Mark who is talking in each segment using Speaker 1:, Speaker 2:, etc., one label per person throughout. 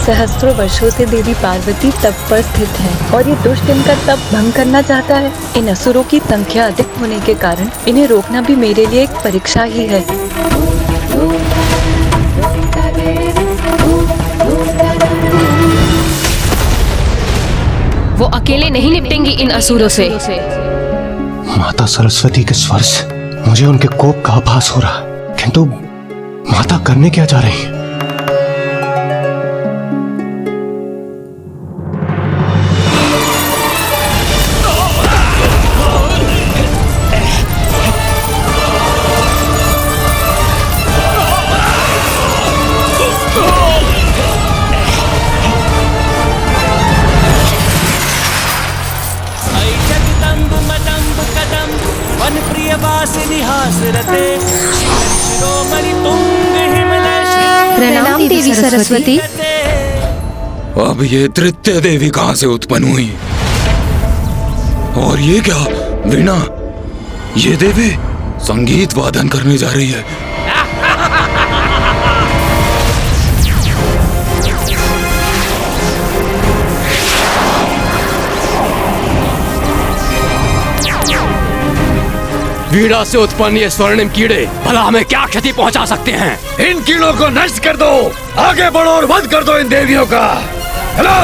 Speaker 1: सहस्त्रों वर्षों से देवी पार्वती तप पर स्थित हैं और ये दुष्ट इनका तप भंग करना चाहता है। इन असुरों की संख्या अधिक होने के कारण इन्हें रोकना भी मेरे लिए एक परीक्षा ही है।
Speaker 2: वो अकेले नहीं निपटेंगी इन असुरों से।
Speaker 3: माता सरस्वती के स्वर से मुझे उनके कोप का आभास हो रहा, किंतु माता करने क्या जा रही है?
Speaker 2: प्रणाम देवी सरस्वती।
Speaker 4: अब ये तृतीय देवी कहाँ से उत्पन्न हुई? और ये क्या वीणा? ये देवी संगीत वादन करने जा रही है।
Speaker 5: वीणा से उत्पन्न ये स्वर्णिम कीड़े भला हमें क्या क्षति पहुंचा सकते हैं?
Speaker 4: इन कीड़ों को नष्ट कर दो, आगे बढ़ो और वध कर दो इन देवियों का। हेलो!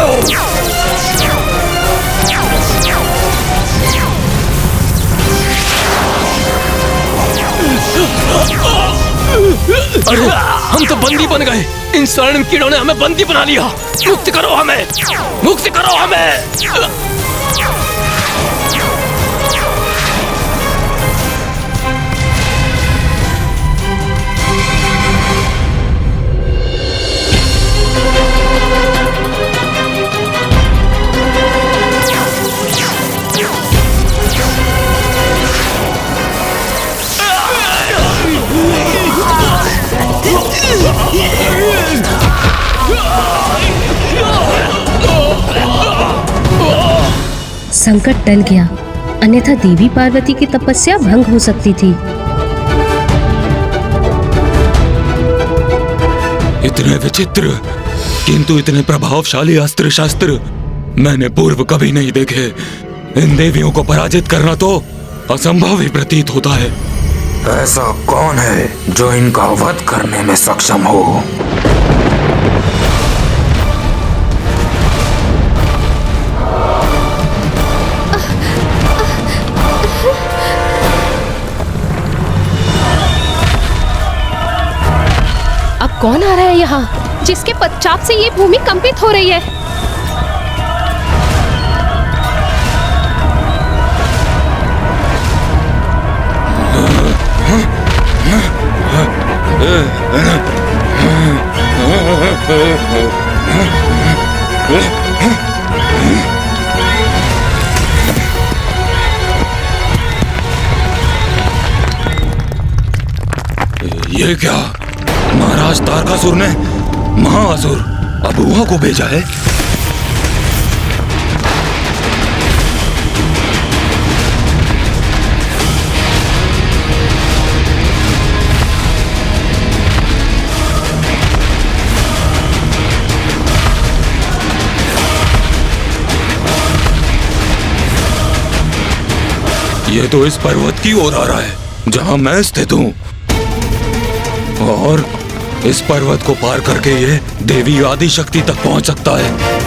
Speaker 5: अरे हम तो बंदी बन गए। इन स्वर्णिम कीड़ों ने हमें बंदी बना लिया। मुक्त करो हमें, मुक्त करो हमें।
Speaker 6: संकट टल गया, अन्यथा देवी पार्वती की तपस्या भंग हो सकती थी।
Speaker 4: इतने विचित्र किंतु इतने प्रभावशाली अस्त्र शस्त्र मैंने पूर्व कभी नहीं देखे। इन देवियों को पराजित करना तो असंभव ही प्रतीत होता है।
Speaker 7: ऐसा कौन है जो इनका वध करने में सक्षम हो?
Speaker 2: अब कौन आ रहा है यहाँ, जिसके पश्चात से ये भूमि कंपित हो रही है?
Speaker 4: ये क्या? महाराज तारकासुर ने महाअसुर अबुआ को भेजा है। ये तो इस पर्वत की ओर आ रहा है जहां मैं स्थित हूं, और इस पर्वत को पार करके ये देवी आदि शक्ति तक पहुंच सकता है।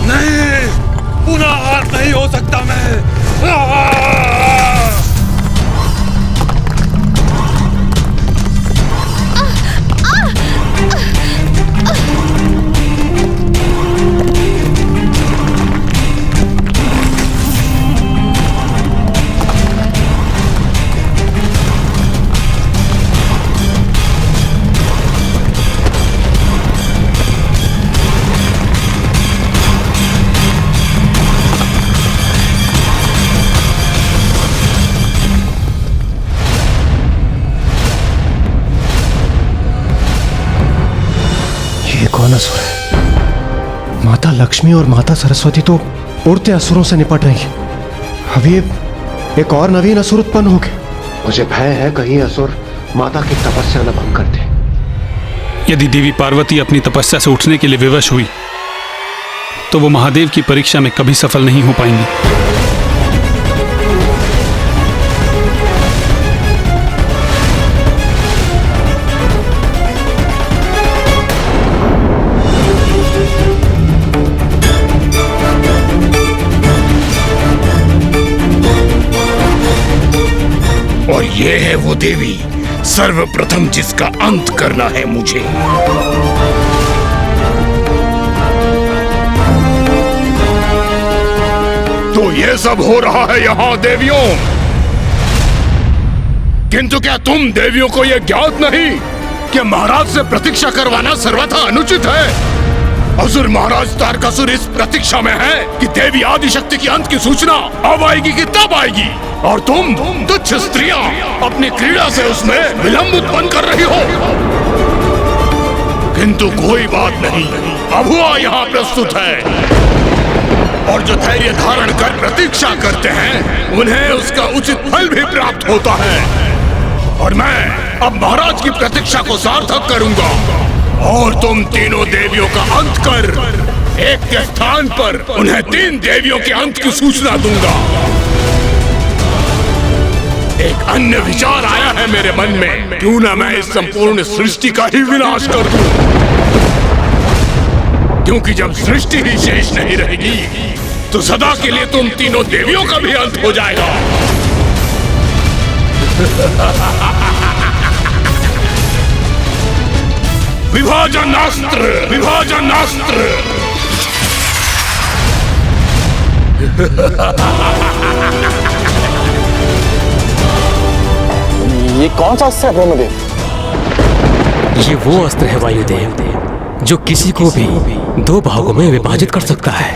Speaker 4: नहीं, पुनः हार नहीं हो सकता मैं।
Speaker 3: लक्ष्मी और माता सरस्वती तो उड़ते असुरों से निपट रही हैं। अभी एक और नवीन असुर उत्पन्न हो गए। मुझे भय है कहीं असुर माता की तपस्या न भंग कर दे।
Speaker 8: यदि देवी पार्वती अपनी तपस्या से उठने के लिए विवश हुई तो वो महादेव की परीक्षा में कभी सफल नहीं हो पाएंगी।
Speaker 9: और ये है वो देवी सर्वप्रथम जिसका अंत करना है मुझे। तो ये सब हो रहा है यहाँ देवियों, किंतु क्या तुम देवियों को यह ज्ञात नहीं कि महाराज से प्रतीक्षा करवाना सर्वथा अनुचित है। असुर महाराज तारकासुर इस प्रतीक्षा में है कि देवी आदिशक्ति की अंत की सूचना अब आएगी कि तब आएगी, और तुम तुच्छ स्त्रियां अपनी क्रीड़ा से उसमें विलंब उत्पन्न कर रही हो। किंतु कोई बात नहीं, अभुआ यहाँ प्रस्तुत है, और जो धैर्य धारण कर प्रतीक्षा करते हैं उन्हें उसका उचित फल भी प्राप्त होता है। और मैं अब महाराज की प्रतीक्षा को सार्थक करूंगा, और तुम तीनों देवियों का अंत कर एक के स्थान पर उन्हें 3 देवियों के अंत की सूचना दूंगा। एक अन्य विचार आया है मेरे मन में, क्यों ना मैं इस संपूर्ण सृष्टि का ही विनाश कर दूं, क्योंकि जब सृष्टि ही शेष नहीं रहेगी तो सदा के लिए तुम तीनों देवियों का भी अंत हो जाएगा। विभाजनास्त्र, विभाजनास्त्र।
Speaker 10: ये कौन सा अस्त्र है ब्रह्मदेव?
Speaker 5: ये वो अस्त्र है वायुदेव जो किसी को भी 2 भागों में विभाजित कर सकता है।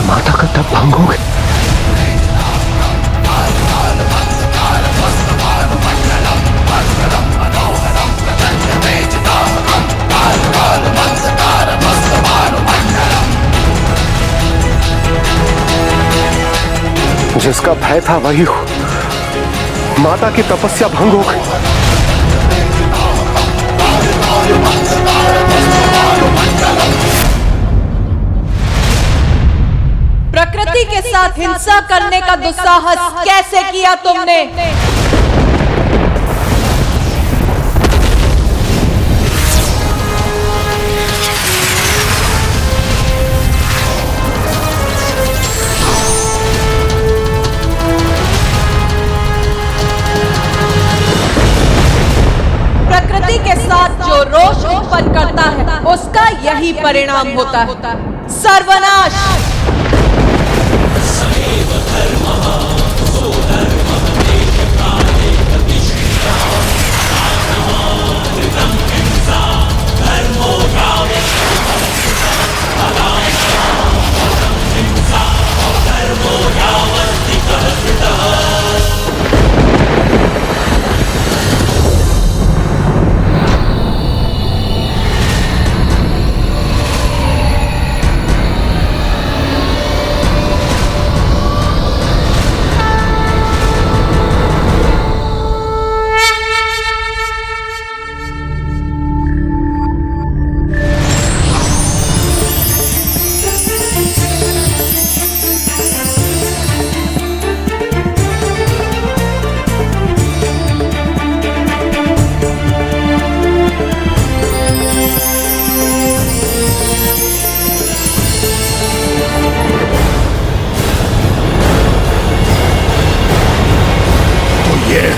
Speaker 3: माता का तप भंग हो गया। जिसका भय था वही हो, माता की तपस्या भंग हो गई।
Speaker 11: प्रकृति के साथ हिंसा करने का दुस्साहस कैसे किया तुमने? प्रकृति के साथ जो रोष उत्पन्न करता है उसका यही परिणाम होता है, सर्वनाश।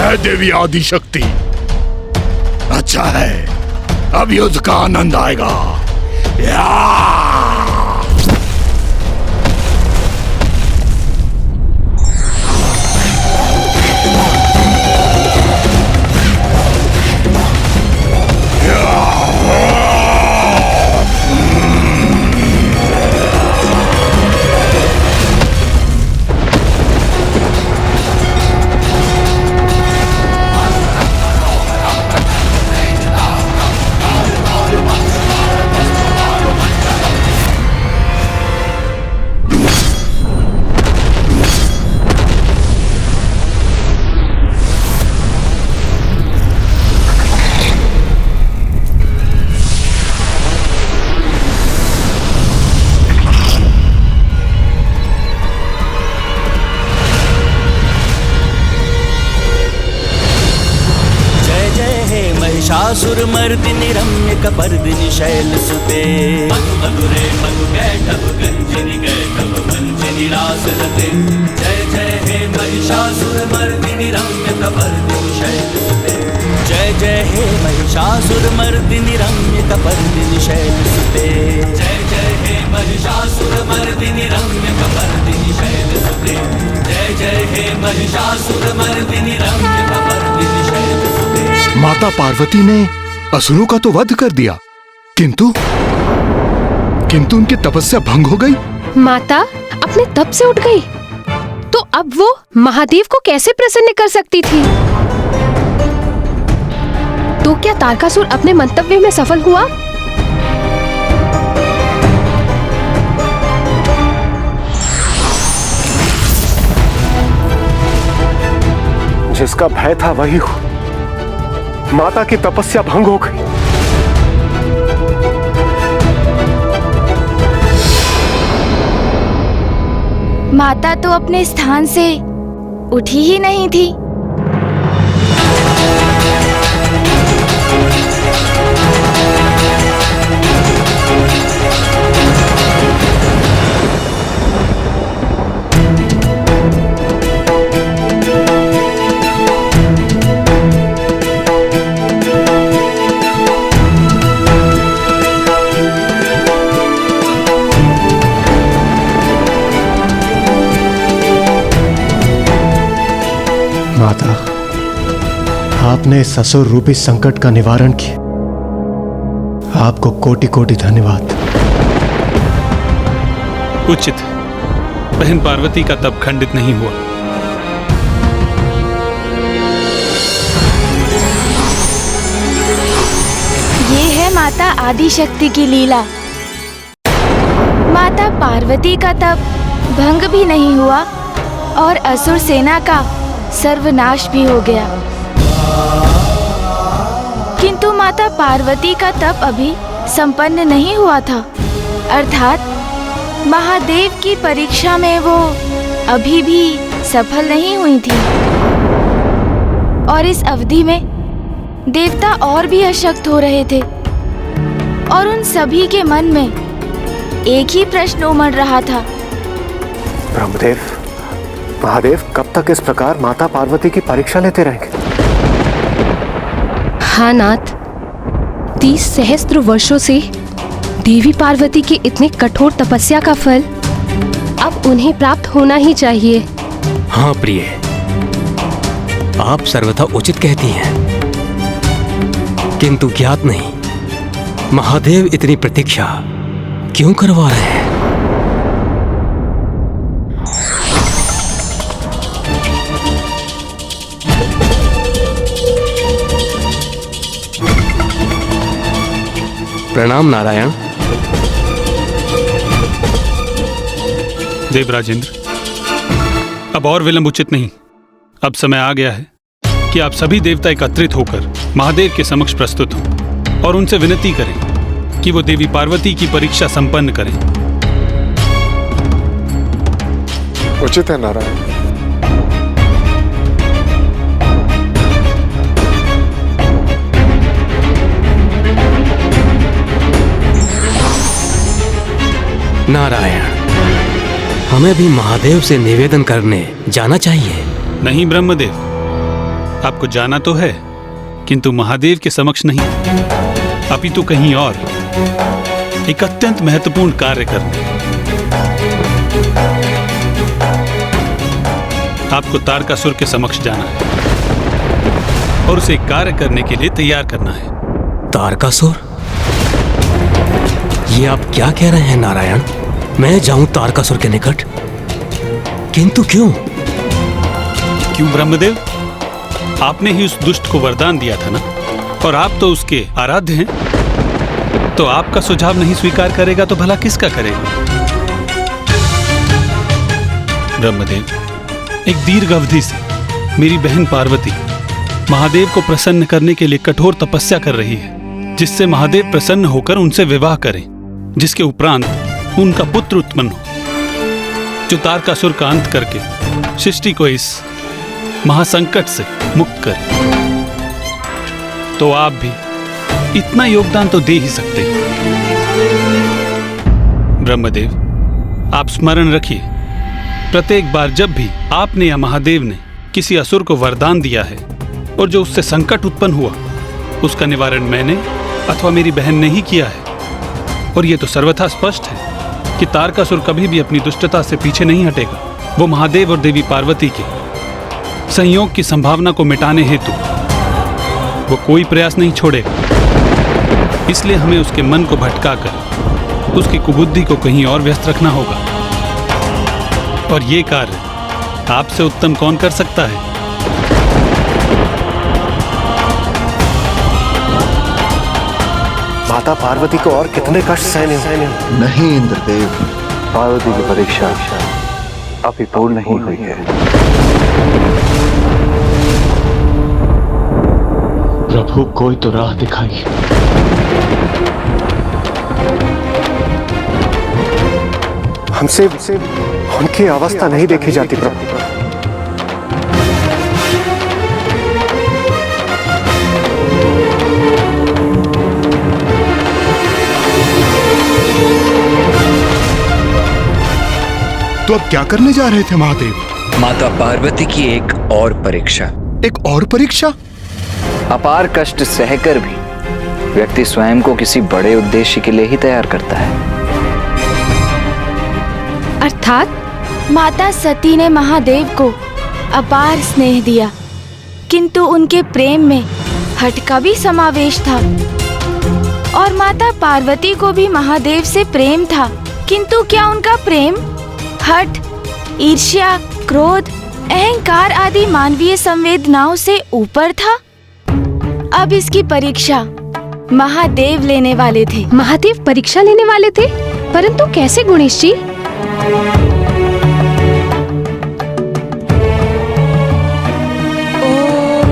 Speaker 9: जय देवी आदिशक्ति। अच्छा है, अब युद्ध का आनंद आएगा।
Speaker 12: महिषासुरमर्दिनि रम्य कपर्दिनि शैलसुते मधुरे मधुकैटभ गंजनि कैटभ भंजनि रासरते। जय जय हे महिषासुरमर्दिनि रम्य कपर्दिनि शैलसुते। जय जय हे महिषासुरमर्दिनि रम्य कपर्दिनि शैलसुते। जय जय हे महिषासुरमर्दिनि रम्य कपर्दिनि शैलसुते। जय जय हे महिषासुरमर्दिनि रम्य कपर्दिनि शैलसुते।
Speaker 9: माता पार्वती ने असुरों का तो वध कर दिया, किंतु उनकी तपस्या भंग हो गई।
Speaker 2: माता अपने तप से उठ गई, तो अब वो महादेव को कैसे प्रसन्न कर सकती थी? तो क्या तारकासुर अपने मंतव्य में सफल हुआ?
Speaker 3: जिसका भय था वही हो, माता की तपस्या भंग हो गई।
Speaker 13: माता तो अपने स्थान से उठी ही नहीं थी।
Speaker 3: माता, आपने इस असुर रूपी संकट का निवारण किया। आपको कोटि कोटि धन्यवाद।
Speaker 8: उचित, बहन पार्वती का तप खंडित नहीं हुआ।
Speaker 13: ये है माता आदिशक्ति की लीला। माता पार्वती का तप भंग भी नहीं हुआ और असुर सेना का सर्वनाश भी हो गया, किंतु माता पार्वती का तप अभी संपन्न नहीं हुआ था। अर्थात महादेव की परीक्षा में वो अभी भी सफल नहीं हुई थी। और इस अवधि में देवता और भी अशक्त हो रहे थे और उन सभी के मन में एक ही प्रश्न उमड़ रहा था।
Speaker 3: ब्रह्मदेव, महादेव कब तक इस प्रकार माता पार्वती की परीक्षा लेते रहेंगे?
Speaker 2: हाँ नाथ, 30 सहस्त्र वर्षों से देवी पार्वती की इतनी कठोर तपस्या का फल अब उन्हें प्राप्त होना ही चाहिए।
Speaker 5: हाँ प्रिय, आप सर्वथा उचित कहती हैं, किंतु ज्ञात नहीं महादेव इतनी प्रतीक्षा क्यों करवा रहे हैं। प्रणाम नारायण।
Speaker 8: देवराजेंद्र, अब और विलंब उचित नहीं। अब समय आ गया है कि आप सभी देवता एकत्रित होकर महादेव के समक्ष प्रस्तुत हों और उनसे विनती करें कि वो देवी पार्वती की परीक्षा संपन्न करें।
Speaker 3: उचित है नारायण।
Speaker 5: नारायण, हमें भी महादेव से निवेदन करने जाना चाहिए।
Speaker 8: नहीं ब्रह्मदेव, आपको जाना तो है, किंतु महादेव के समक्ष नहीं, अपितु कहीं और एक अत्यंत महत्वपूर्ण कार्य करने। आपको तारकासुर के समक्ष जाना है और उसे कार्य करने के लिए तैयार करना है।
Speaker 5: तारकासुर? ये आप क्या कह रहे हैं नारायण? मैं जाऊं तारकासुर के निकट? किंतु क्यों?
Speaker 8: क्यों ब्रह्मदेव? आपने ही उस दुष्ट को वरदान दिया था ना, और आप तो उसके आराध्य हैं। तो आपका सुझाव नहीं स्वीकार करेगा तो भला किसका करेगा? ब्रह्मदेव, एक दीर्घ अवधि से मेरी बहन पार्वती महादेव को प्रसन्न करने के लिए कठोर तपस्या कर रही है, जिससे महादेव प्रसन्न होकर उनसे विवाह करें, जिसके उपरांत उनका पुत्र उत्पन्न हो, जो तारकासुर का अंत करके सृष्टि को इस महासंकट से मुक्त करे। तो आप भी इतना योगदान तो दे ही सकते हैं। ब्रह्मदेव, आप स्मरण रखिए, प्रत्येक बार जब भी आपने या महादेव ने किसी असुर को वरदान दिया है और जो उससे संकट उत्पन्न हुआ, उसका निवारण मैंने अथवा मेरी बहन ने ही किया है। और यह तो सर्वथा स्पष्ट है कि तारकासुर कभी भी अपनी दुष्टता से पीछे नहीं हटेगा। वो महादेव और देवी पार्वती के संयोग की संभावना को मिटाने हेतु वो कोई प्रयास नहीं छोड़ेगा। इसलिए हमें उसके मन को भटकाकर उसकी कुबुद्धि को कहीं और व्यस्त रखना होगा। और ये कार्य आपसे उत्तम कौन कर सकता है?
Speaker 3: माता पार्वती को और कितने कष्ट सहने हों?
Speaker 14: नहीं इंद्रदेव, पार्वती की परीक्षा अभी पूर्ण नहीं हुई है।
Speaker 3: प्रभु, कोई तो राह दिखाई। हमसे उनकी अवस्था नहीं देखी जाती प्रभु।
Speaker 9: तो अब क्या करने जा रहे थे महादेव?
Speaker 15: माता पार्वती की एक और परीक्षा।
Speaker 9: एक और परीक्षा?
Speaker 15: अपार कष्ट सहकर भी व्यक्ति स्वयं को किसी बड़े उद्देश्य के लिए ही तैयार करता है।
Speaker 13: अर्थात माता सती ने महादेव को अपार स्नेह दिया, किंतु उनके प्रेम में हठ का भी समावेश था। और माता पार्वती को भी महादेव से प्रेम था, किंतु क्या उनका प्रेम हठ, ईर्ष्या, क्रोध, अहंकार आदि मानवीय संवेदनाओं से ऊपर था? अब इसकी परीक्षा महादेव लेने वाले थे।
Speaker 2: महादेव परीक्षा लेने वाले थे? परंतु कैसे गणेश जी?
Speaker 16: ओम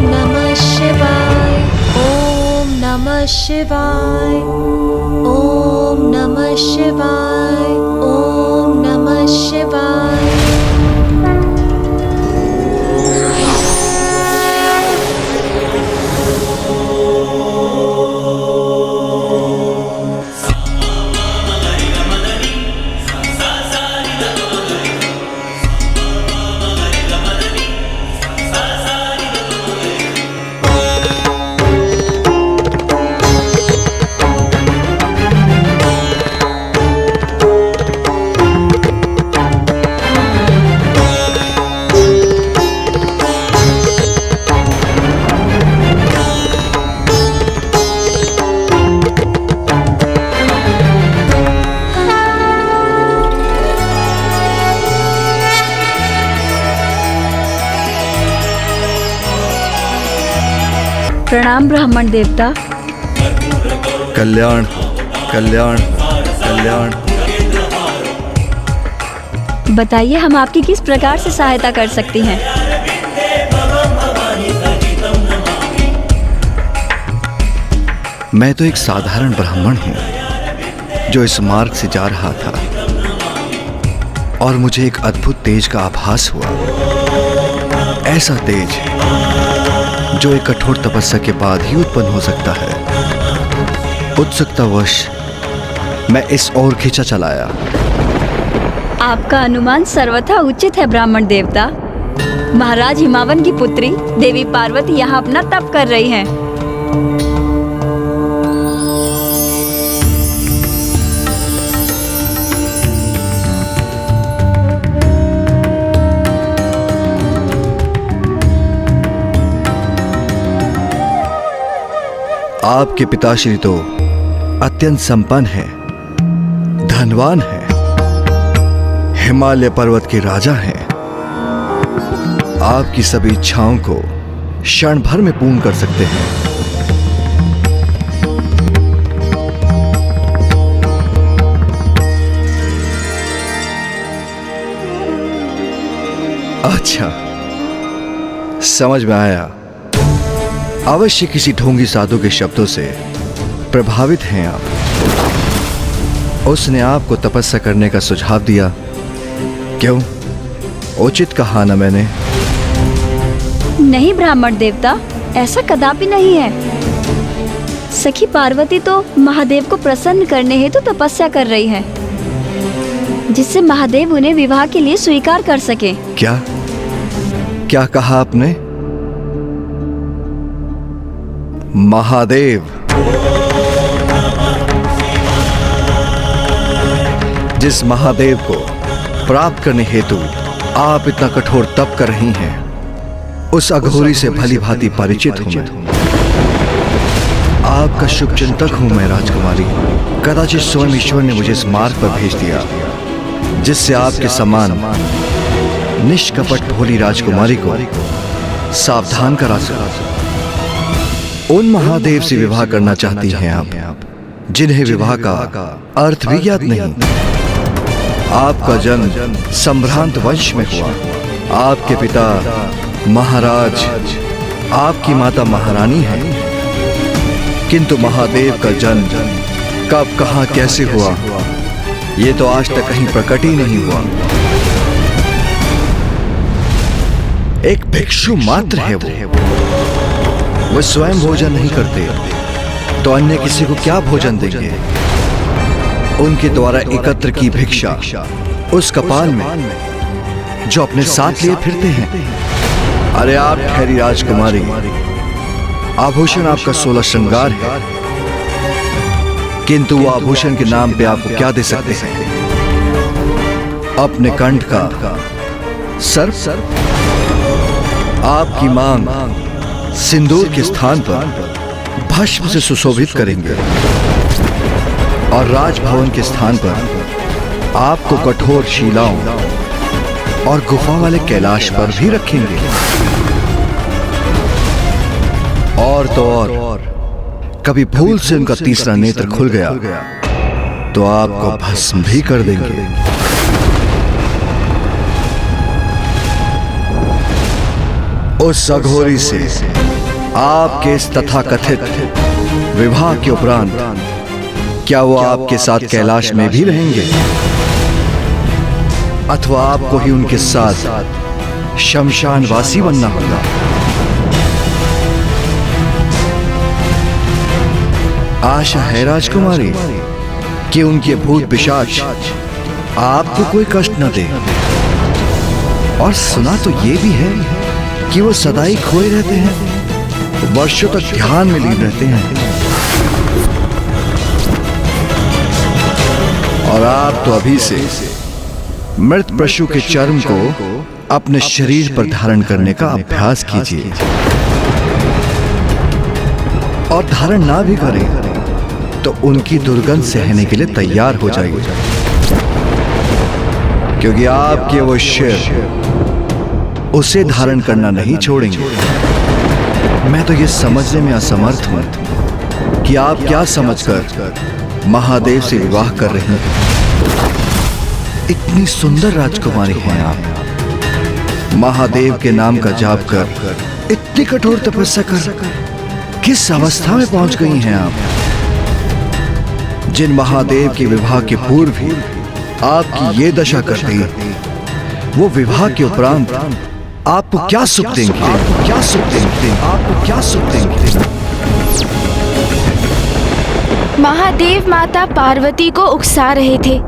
Speaker 16: नमः शिवाय, ओम नमः शिवाय, ओम नमः शिवाय, ओम नमः शिवाय।
Speaker 17: प्रणाम ब्राह्मण देवता।
Speaker 14: कल्याण कल्याण कल्याण।
Speaker 17: बताइए, हम आपकी किस प्रकार से सहायता कर सकती हैं?
Speaker 14: मैं तो एक साधारण ब्राह्मण हूँ जो इस मार्ग से जा रहा था और मुझे एक अद्भुत तेज का आभास हुआ। ऐसा तेज जो एक कठोर तपस्या के बाद ही उत्पन्न हो सकता है। उत्सुकतावश मैं इस ओर खींचा चलाया।
Speaker 17: आपका अनुमान सर्वथा उचित है ब्राह्मण देवता, महाराज हिमावन की पुत्री देवी पार्वती यहाँ अपना तप कर रही हैं।
Speaker 14: आपके पिताश्री तो अत्यंत संपन्न है, धनवान है, हिमालय पर्वत के राजा हैं। आपकी सभी इच्छाओं को क्षण भर में पूर्ण कर सकते हैं। अच्छा, समझ में आया। अवश्य किसी ढोंगी साधु के शब्दों से प्रभावित हैं आप। उसने आपको तपस्या करने का सुझाव दिया। क्यों? उचित कहा ना मैंने?
Speaker 17: नहीं ब्राह्मण देवता, ऐसा कदापि नहीं है। सखी पार्वती तो महादेव को प्रसन्न करने हेतु तो तपस्या कर रही है, जिससे महादेव उन्हें विवाह के लिए स्वीकार कर सके।
Speaker 14: क्या क्या कहा आपने? महादेव? जिस महादेव को प्राप्त करने हेतु आप इतना कठोर तप कर रही हैं, उस अघोरी से भली भांति परिचित हूं मैं। आपका शुभ चिंतक हूं मैं राजकुमारी। कदाचित स्वयं ईश्वर ने मुझे इस मार्ग पर भेज दिया, जिससे आपके समान निष्कपट भोली राजकुमारी को सावधान करा सका। उन महादेव से विवाह करना चाहती हैं आप, जिन्हें विवाह का अर्थ भी ज्ञात नहीं। आपका जन्म संभ्रांत वंश में हुआ। आपके पिता महाराज, आपकी माता महारानी है, किंतु महादेव का जन्म कब, कहां, कैसे हुआ, ये तो आज तक कहीं प्रकट ही नहीं हुआ। एक भिक्षु मात्र है वो स्वयं भोजन नहीं करते, तो अन्य किसी को क्या भोजन देंगे? उनके द्वारा एकत्र की भिक्षा उस कपाल में जो अपने साथ लिए फिरते हैं। अरे आप ठहरी राजकुमारी, आभूषण आपका 16 श्रृंगार है, किंतु वो आभूषण के नाम पे आपको क्या दे सकते हैं? अपने कंठ का सर्प? आपकी मांग सिंदूर के स्थान पर भस्म से सुशोभित करेंगे और राजभवन के स्थान पर आपको कठोर शिलाओं और गुफा वाले कैलाश पर भी रखेंगे। और तो और, कभी भूल से उनका तीसरा नेत्र खुल गया तो आपको भस्म भी कर देंगे। उस अघोरी से आपके इस तथाकथित विवाह के उपरांत क्या वो आपके साथ कैलाश में भी रहेंगे, अथवा आपको ही उनके साथ शमशानवासी बनना होगा? आशा है राजकुमारी कि उनके भूत पिशाच आपको कोई कष्ट न दे। और सुना तो ये भी है कि वो सदा ही खोए रहते हैं, वर्षों तक ध्यान में लीन रहते हैं। और आप तो अभी से मृत पशु के चर्म को अपने शरीर पर धारण करने का अभ्यास कीजिए। और धारण ना भी करें तो उनकी दुर्गंध सहने के लिए तैयार हो जाइए, क्योंकि आपके वो शिव उसे धारण करना नहीं छोड़ेंगे। मैं तो ये समझने में असमर्थ हूं कि आप क्या समझकर महादेव से विवाह कर रही हैं। इतनी सुंदर राजकुमारी हैं आप, महादेव के नाम का जाप कर इतनी कठोर तपस्या कर किस अवस्था में पहुंच गई हैं आप? जिन महादेव के विवाह के पूर्व ही आपकी ये दशा कर दी, वो विवाह के उपरांत आपको क्या सुख देंगे? आपको क्या सुख देंगे? आपको क्या सुख देंगे?
Speaker 13: महादेव माता पार्वती को उकसा रहे थे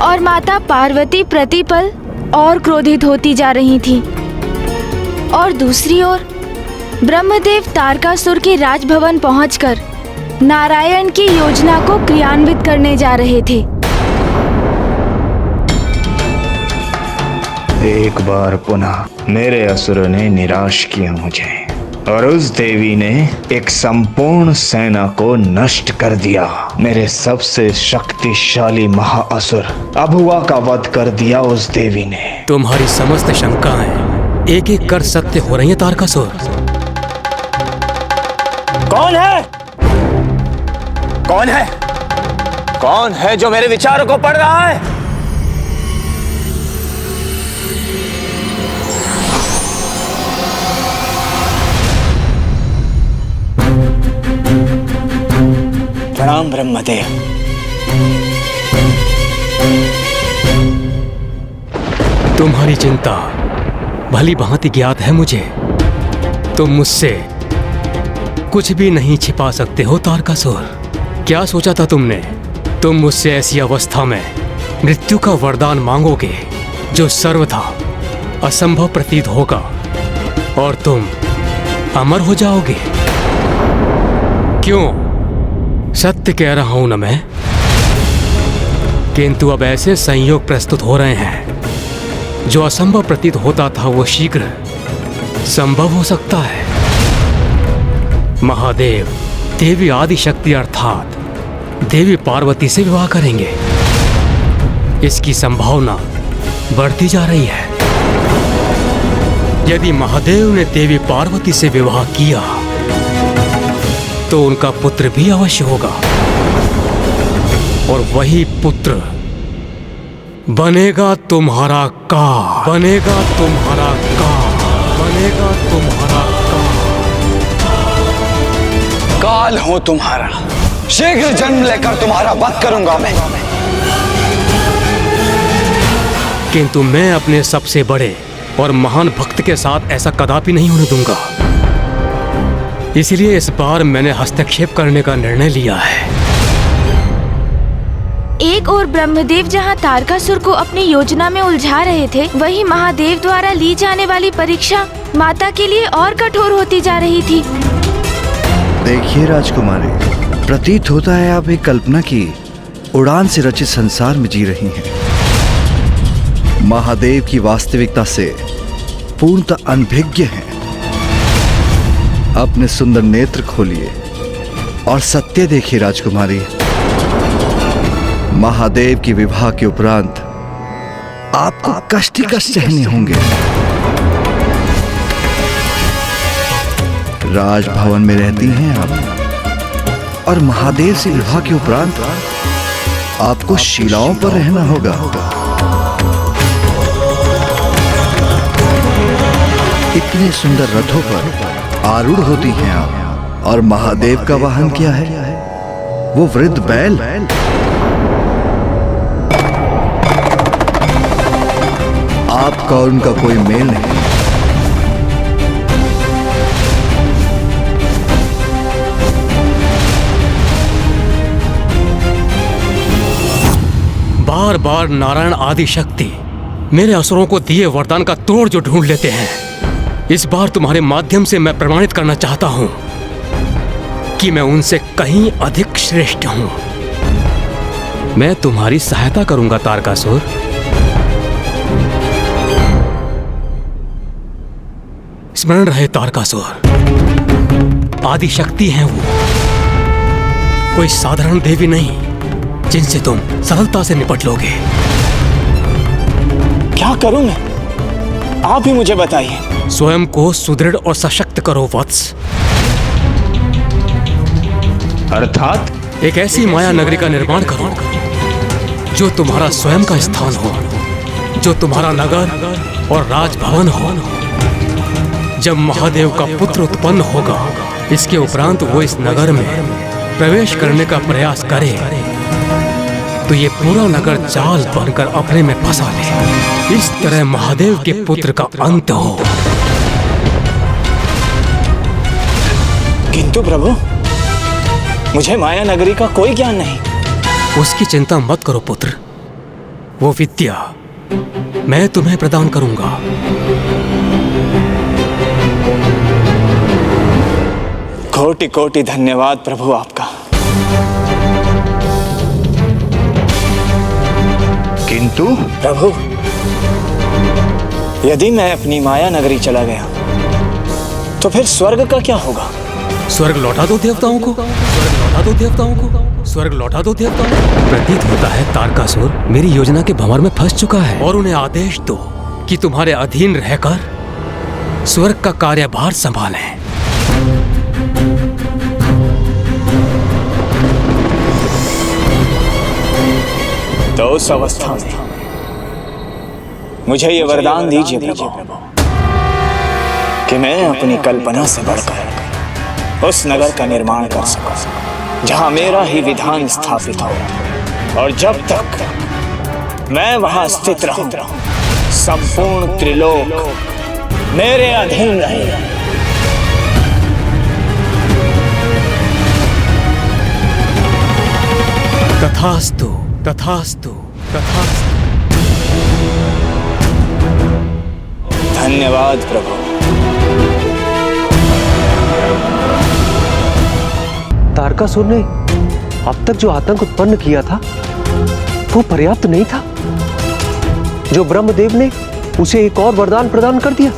Speaker 13: और माता पार्वती प्रतिपल और क्रोधित होती जा रही थी। और दूसरी ओर ब्रह्मदेव तारकासुर के राजभवन पहुंचकर नारायण की योजना को क्रियान्वित करने जा रहे थे।
Speaker 18: एक बार पुनः मेरे असुरों ने निराश किया मुझे और उस देवी ने एक संपूर्ण सेना को नष्ट कर दिया। मेरे सबसे शक्तिशाली महाअसुर अभुआ का वध कर दिया उस देवी ने।
Speaker 5: तुम्हारी समस्त शंकाएं एक एक कर सत्य हो रही हैं तारकासुर।
Speaker 18: कौन है? कौन है? कौन है जो मेरे विचारों को पढ़ रहा है? प्रणाम ब्रह्मदेव।
Speaker 5: तुम्हारी चिंता भली भांति ज्ञात है मुझे। तुम मुझसे कुछ भी नहीं छिपा सकते हो तारकासुर। क्या सोचा था तुमने? तुम मुझसे ऐसी अवस्था में मृत्यु का वरदान मांगोगे जो सर्वथा असंभव प्रतीत होगा और तुम अमर हो जाओगे। क्यों? सत्य कह रहा हूं ना मैं। किंतु अब ऐसे संयोग प्रस्तुत हो रहे हैं जो असंभव प्रतीत होता था वो शीघ्र संभव हो सकता है। महादेव देवी आदि शक्ति अर्थात देवी पार्वती से विवाह करेंगे। इसकी संभावना बढ़ती जा रही है। यदि महादेव ने देवी पार्वती से विवाह किया तो उनका पुत्र भी अवश्य होगा और वही पुत्र बनेगा तुम्हारा काल। बनेगा तुम्हारा काल। बनेगा तुम्हारा
Speaker 14: काल हूं तुम्हारा। शीघ्र जन्म लेकर तुम्हारा वध करूंगा मैं।
Speaker 5: किंतु मैं अपने सबसे बड़े और महान भक्त के साथ ऐसा कदापि नहीं होने दूंगा। इसलिए इस बार मैंने हस्तक्षेप करने का निर्णय लिया है।
Speaker 13: एक और ब्रह्मदेव जहां तारकासुर को अपनी योजना में उलझा रहे थे, वहीं महादेव द्वारा ली जाने वाली परीक्षा माता के लिए और कठोर होती जा रही थी।
Speaker 14: देखिए राजकुमारी, प्रतीत होता है आप एक कल्पना की उड़ान से रचित संसार में जी रही हैं। महादेव की वास्तविकता से पूर्णतः अनभिज्ञ हैं। अपने सुंदर नेत्र खोलिए और सत्य देखिए राजकुमारी। महादेव की विवाह के उपरांत आपको कष्ट ही कष्ट सहने होंगे। राजभवन में रहती हैं आप और महादेव से विवाह के उपरांत आपको शिलाओं पर रहना होगा। इतने सुंदर रथों पर आरूढ़ होती हैं आप और महादेव का वाहन क्या है? वो वृद्ध बैल। आपका और उनका कोई मेल नहीं।
Speaker 5: बार बार नारायण आदि शक्ति मेरे असुरों को दिए वरदान का तोड़ जो ढूंढ लेते हैं। इस बार तुम्हारे माध्यम से मैं प्रमाणित करना चाहता हूं कि मैं उनसे कहीं अधिक श्रेष्ठ हूं। मैं तुम्हारी सहायता करूंगा तारकासुर। स्मरण रहे तारकासुर, आदि शक्ति हैं वो, कोई साधारण देवी नहीं जिनसे तुम सरलता से निपट लोगे।
Speaker 18: क्या करूं मैं? आप ही मुझे बताइए।
Speaker 5: स्वयं को सुदृढ़ और सशक्त करो वत्स।
Speaker 18: अर्थात?
Speaker 5: एक ऐसी माया नगरी का निर्माण करो जो तुम्हारा स्वयं का स्थान हो, जो तुम्हारा नगर और राजभवन हो। जब महादेव का पुत्र उत्पन्न होगा, इसके उपरांत वो इस नगर में प्रवेश करने का प्रयास करे तो ये पूरा नगर जाल बनकर अपने में फंसा ले। इस तरह महादेव के पुत्र का अंत हो।
Speaker 18: किंतु प्रभु, मुझे माया नगरी का कोई ज्ञान नहीं।
Speaker 5: उसकी चिंता मत करो पुत्र, वो विद्या मैं तुम्हें प्रदान करूंगा।
Speaker 10: कोटि कोटि धन्यवाद प्रभु आपका।
Speaker 14: किंतु
Speaker 10: प्रभु, यदि मैं अपनी माया नगरी चला गया तो फिर स्वर्ग का क्या होगा?
Speaker 5: स्वर्ग लौटा दो देवताओं को, स्वर्ग लौटा दो देवताओं को, स्वर्ग लौटा दो देवताओं को। प्रतीत होता है तारकासुर मेरी योजना के भंवर में फंस चुका है, और उन्हें आदेश दो कि तुम्हारे अधीन रहकर स्वर्ग का कार्यभार संभालें।
Speaker 10: तो उस अवस्था में मुझे ये वरदान दीजिए प्रभु कि मैं अपनी कल्पना से बढ़कर उस नगर का निर्माण कर सकूं जहां मेरा ही विधान स्थापित हो, और जब तक मैं वहां स्थित रहूं संपूर्ण त्रिलोक मेरे अधीन रहे।
Speaker 5: तथास्तु, तथास्तु, तथास्तु।
Speaker 10: धन्यवाद प्रभु।
Speaker 3: तारकासुर ने अब तक जो आतंक उत्पन्न किया था वो पर्याप्त नहीं था। जो ब्रह्मदेव ने उसे एक और वरदान प्रदान कर दिया।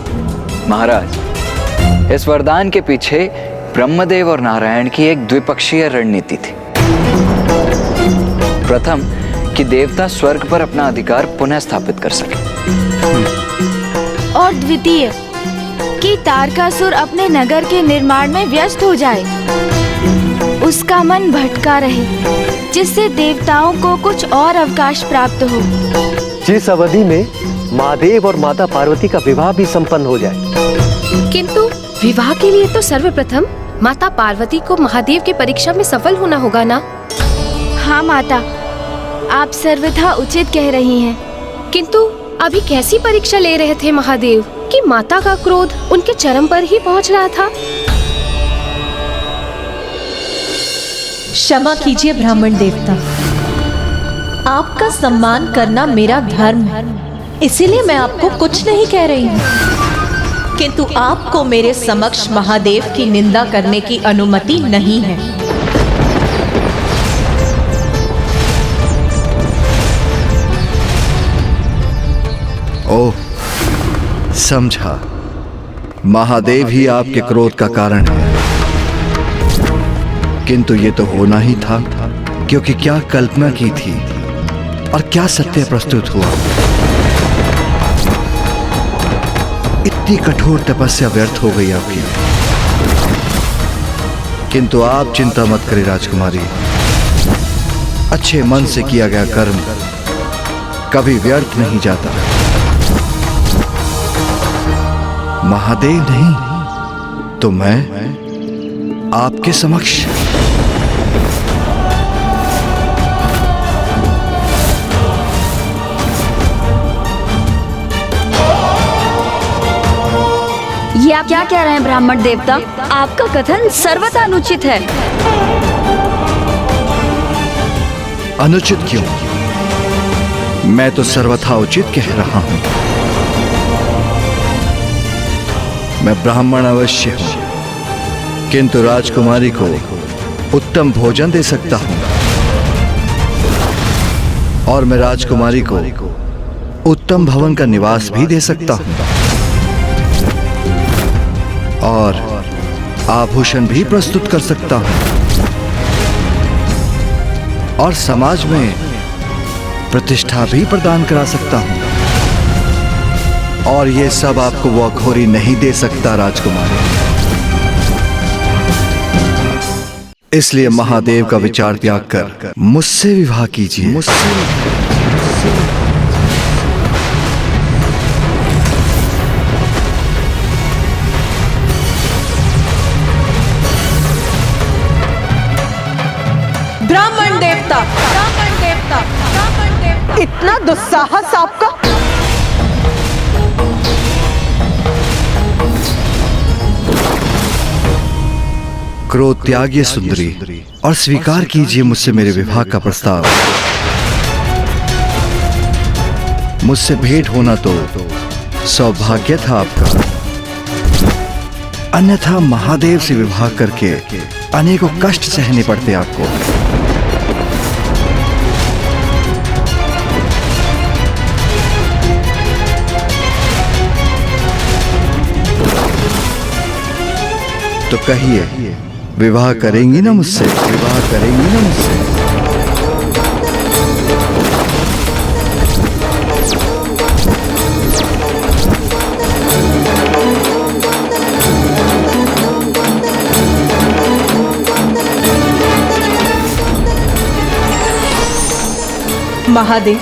Speaker 15: महाराज, इस वरदान के पीछे ब्रह्मदेव और नारायण की एक द्विपक्षीय रणनीति थी। प्रथम, कि देवता स्वर्ग पर अपना अधिकार पुनः स्थापित कर सके,
Speaker 13: और द्वितीय कि तारकासुर अपने नगर के निर्माण में व्यस्त हो जाए, उसका मन भटका रहे, जिससे देवताओं को कुछ और अवकाश प्राप्त हो,
Speaker 3: जिस अवधि में महादेव और माता पार्वती का विवाह भी संपन्न हो जाए।
Speaker 2: किंतु विवाह के लिए तो सर्वप्रथम माता पार्वती को महादेव की परीक्षा में सफल होना होगा ना?
Speaker 13: हाँ माता, आप सर्वथा उचित कह रही हैं।
Speaker 2: किंतु अभी कैसी परीक्षा ले रहे थे महादेव कि माता का क्रोध उनके चरम पर ही पहुंच रहा था?
Speaker 11: क्षमा कीजिए ब्राह्मण देवता, आपका सम्मान करना मेरा धर्म है, इसीलिए मैं आपको कुछ नहीं कह रही हूँ। किंतु आपको मेरे समक्ष महादेव की निंदा करने की अनुमति नहीं है।
Speaker 14: ओह, समझा। महादेव ही आपके क्रोध का कारण है। किंतु ये तो होना ही था, क्योंकि क्या कल्पना की थी और क्या सत्य प्रस्तुत हुआ। इतनी कठोर तपस्या व्यर्थ हो गई आपकी। किंतु आप चिंता मत करें राजकुमारी, अच्छे मन से किया गया कर्म कभी व्यर्थ नहीं जाता। महादेव नहीं तो मैं आपके समक्ष।
Speaker 17: ये आप क्या कह रहे हैं ब्राह्मण देवता? आपका कथन सर्वथा अनुचित है।
Speaker 14: अनुचित क्यों? मैं तो सर्वथा उचित कह रहा हूं। मैं ब्राह्मण अवश्य हूं, किंतु राजकुमारी को उत्तम भोजन दे सकता हूं, और मैं राजकुमारी को उत्तम भवन का निवास भी दे सकता हूं, और आभूषण भी प्रस्तुत कर सकता हूं, और समाज में प्रतिष्ठा भी प्रदान करा सकता हूं। और ये सब आपको वो अघोरी नहीं दे सकता राजकुमारी। इसलिए महादेव का विचार त्याग कर मुझसे विवाह कीजिए।
Speaker 11: ब्राह्मण देवता, ब्राह्मण देवता, ब्राह्मण देवता, इतना दुस्साहस आपका!
Speaker 14: क्रोध त्यागिए सुंदरी, और स्वीकार कीजिए मुझसे मेरे विवाह का प्रस्ताव। मुझसे भेंट होना तो सौभाग्य था आपका, अन्यथा महादेव से विवाह करके अनेकों कष्ट सहने पड़ते आपको। तो कहिए, विवाह करेंगी ना मुझसे? विवाह करेंगी ना मुझसे?
Speaker 11: महादेव,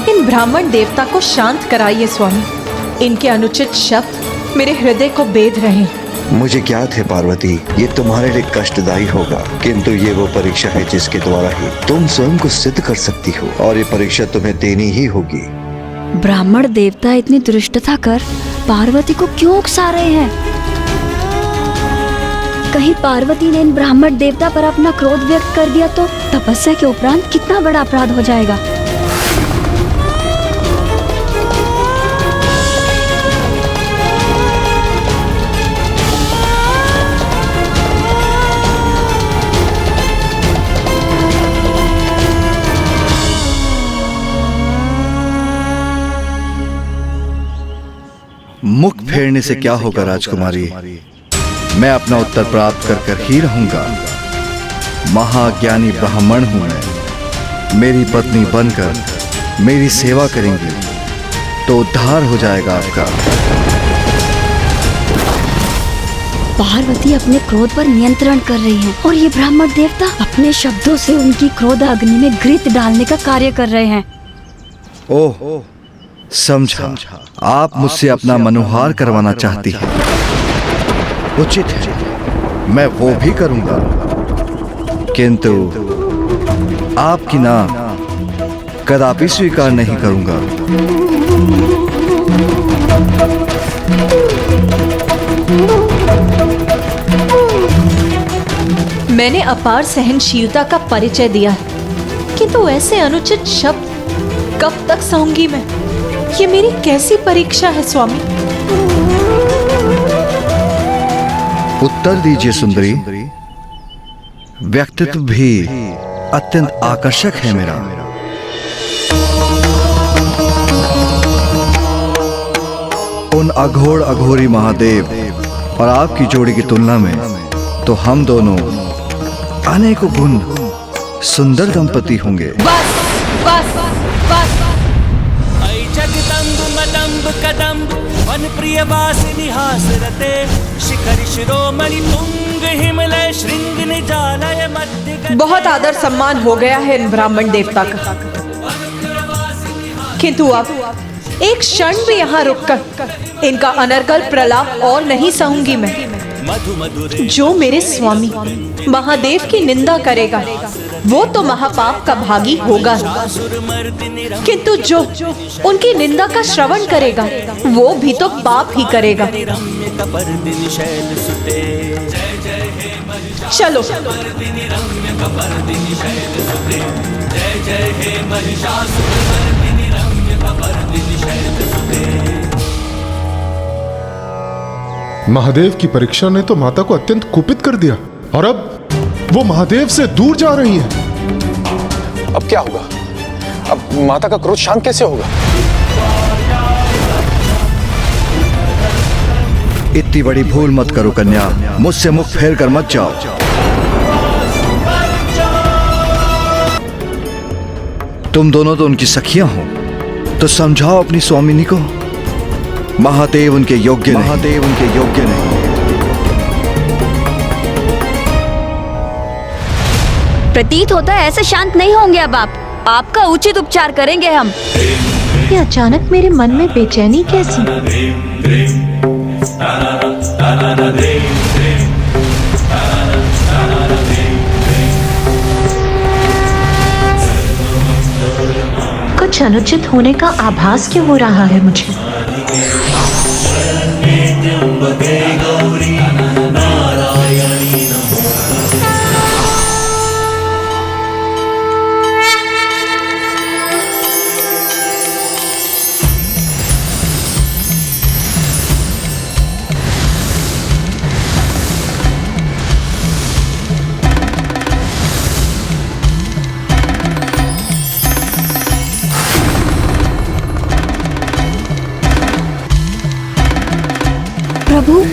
Speaker 11: इन ब्राह्मण देवता को शांत कराइए स्वामी। इनके अनुचित शब्द मेरे हृदय को बेध रहे हैं।
Speaker 14: मुझे ज्ञात है पार्वती, ये तुम्हारे लिए कष्टदायी होगा, किंतु ये वो परीक्षा है जिसके द्वारा ही तुम स्वयं को सिद्ध कर सकती हो, और ये परीक्षा तुम्हें देनी ही होगी।
Speaker 17: ब्राह्मण देवता इतनी दुष्टता कर पार्वती को क्यों उकसा रहे हैं? कहीं पार्वती ने इन ब्राह्मण देवता पर अपना क्रोध व्यक्त कर दिया तो तपस्या के उपरांत कितना बड़ा अपराध हो जाएगा।
Speaker 14: मुख फेरने से क्या होगा राजकुमारी, मैं अपना उत्तर प्राप्त कर कर ही रहूंगा। महाज्ञानी ब्राह्मण हूं मैं। मेरी पत्नी बनकर मेरी सेवा करेंगी तो उद्धार हो जाएगा आपका।
Speaker 17: पार्वती अपने क्रोध पर नियंत्रण कर रही हैं और ये ब्राह्मण देवता अपने शब्दों से उनकी क्रोध अग्नि में घृत डालने का कार्य कर रहे हैं।
Speaker 14: ओह, समझा, आप मुझसे अपना मनोहार करवाना चाहती हैं। उचित है, मैं वो भी करूंगा, किंतु आपकी ना कदापि स्वीकार नहीं करूंगा।
Speaker 11: मैंने अपार सहनशीलता का परिचय दिया है, किंतु ऐसे अनुचित शब्द कब तक सहूंगी मैं? ये मेरी कैसी परीक्षा है स्वामी?
Speaker 14: उत्तर दीजिए सुंदरी। व्यक्तित्व भी अत्यंत आकर्षक है मेरा। उन अघोर अघोरी महादेव और आपकी जोड़ी की तुलना में तो हम दोनों अनेकों गुण सुंदर दंपति होंगे।
Speaker 11: बस बस बस।
Speaker 12: जगदम्ब मदम्ब कदम्ब वन प्रिय वासिनी हासरते शिखर शिरोमणि तुंग हिमलय श्रृंग निजालय मध्य।
Speaker 11: बहुत आदर सम्मान हो गया है इन ब्राह्मण देवता का, किंतु अब एक क्षण भी यहाँ रुककर इनका अनर्गल प्रलाप और नहीं सहूंगी मैं। जो मेरे स्वामी महादेव की निंदा करेगा वो तो महापाप का भागी होगा, किंतु जो उनकी निंदा का श्रवण करेगा वो भी तो पाप ही करेगा। चलो
Speaker 9: महादेव की परीक्षा ने तो माता को अत्यंत कुपित कर दिया, और अब वो महादेव से दूर जा रही हैं।
Speaker 3: अब क्या होगा? अब माता का क्रोध शांत कैसे होगा?
Speaker 14: इतनी बड़ी भूल मत करो कन्या, मुझसे मुख फेर कर मत जाओ। तुम दोनों तो उनकी सखियां हो, तो समझाओ अपनी स्वामिनी को। महादेव उनके योग्य नहीं। महादेव उनके योग्य नहीं।
Speaker 17: प्रतीत होता है ऐसे शांत नहीं होंगे अब आप। आपका उचित उपचार करेंगे हम।
Speaker 11: ये अचानक मेरे मन में बेचैनी कैसी? कुछ अनुचित होने का आभास क्यों हो रहा है मुझे?
Speaker 17: प्रभु।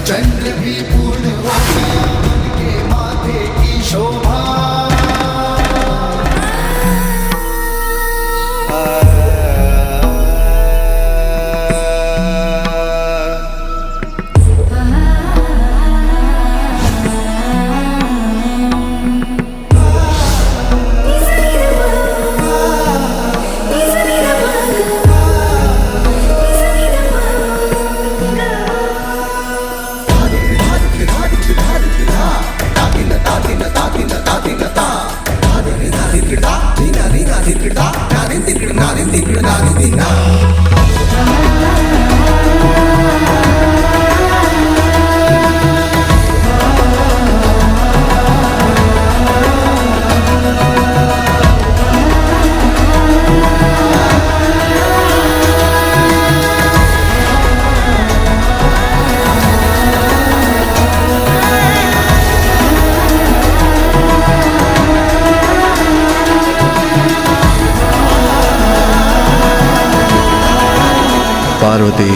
Speaker 14: पार्वती,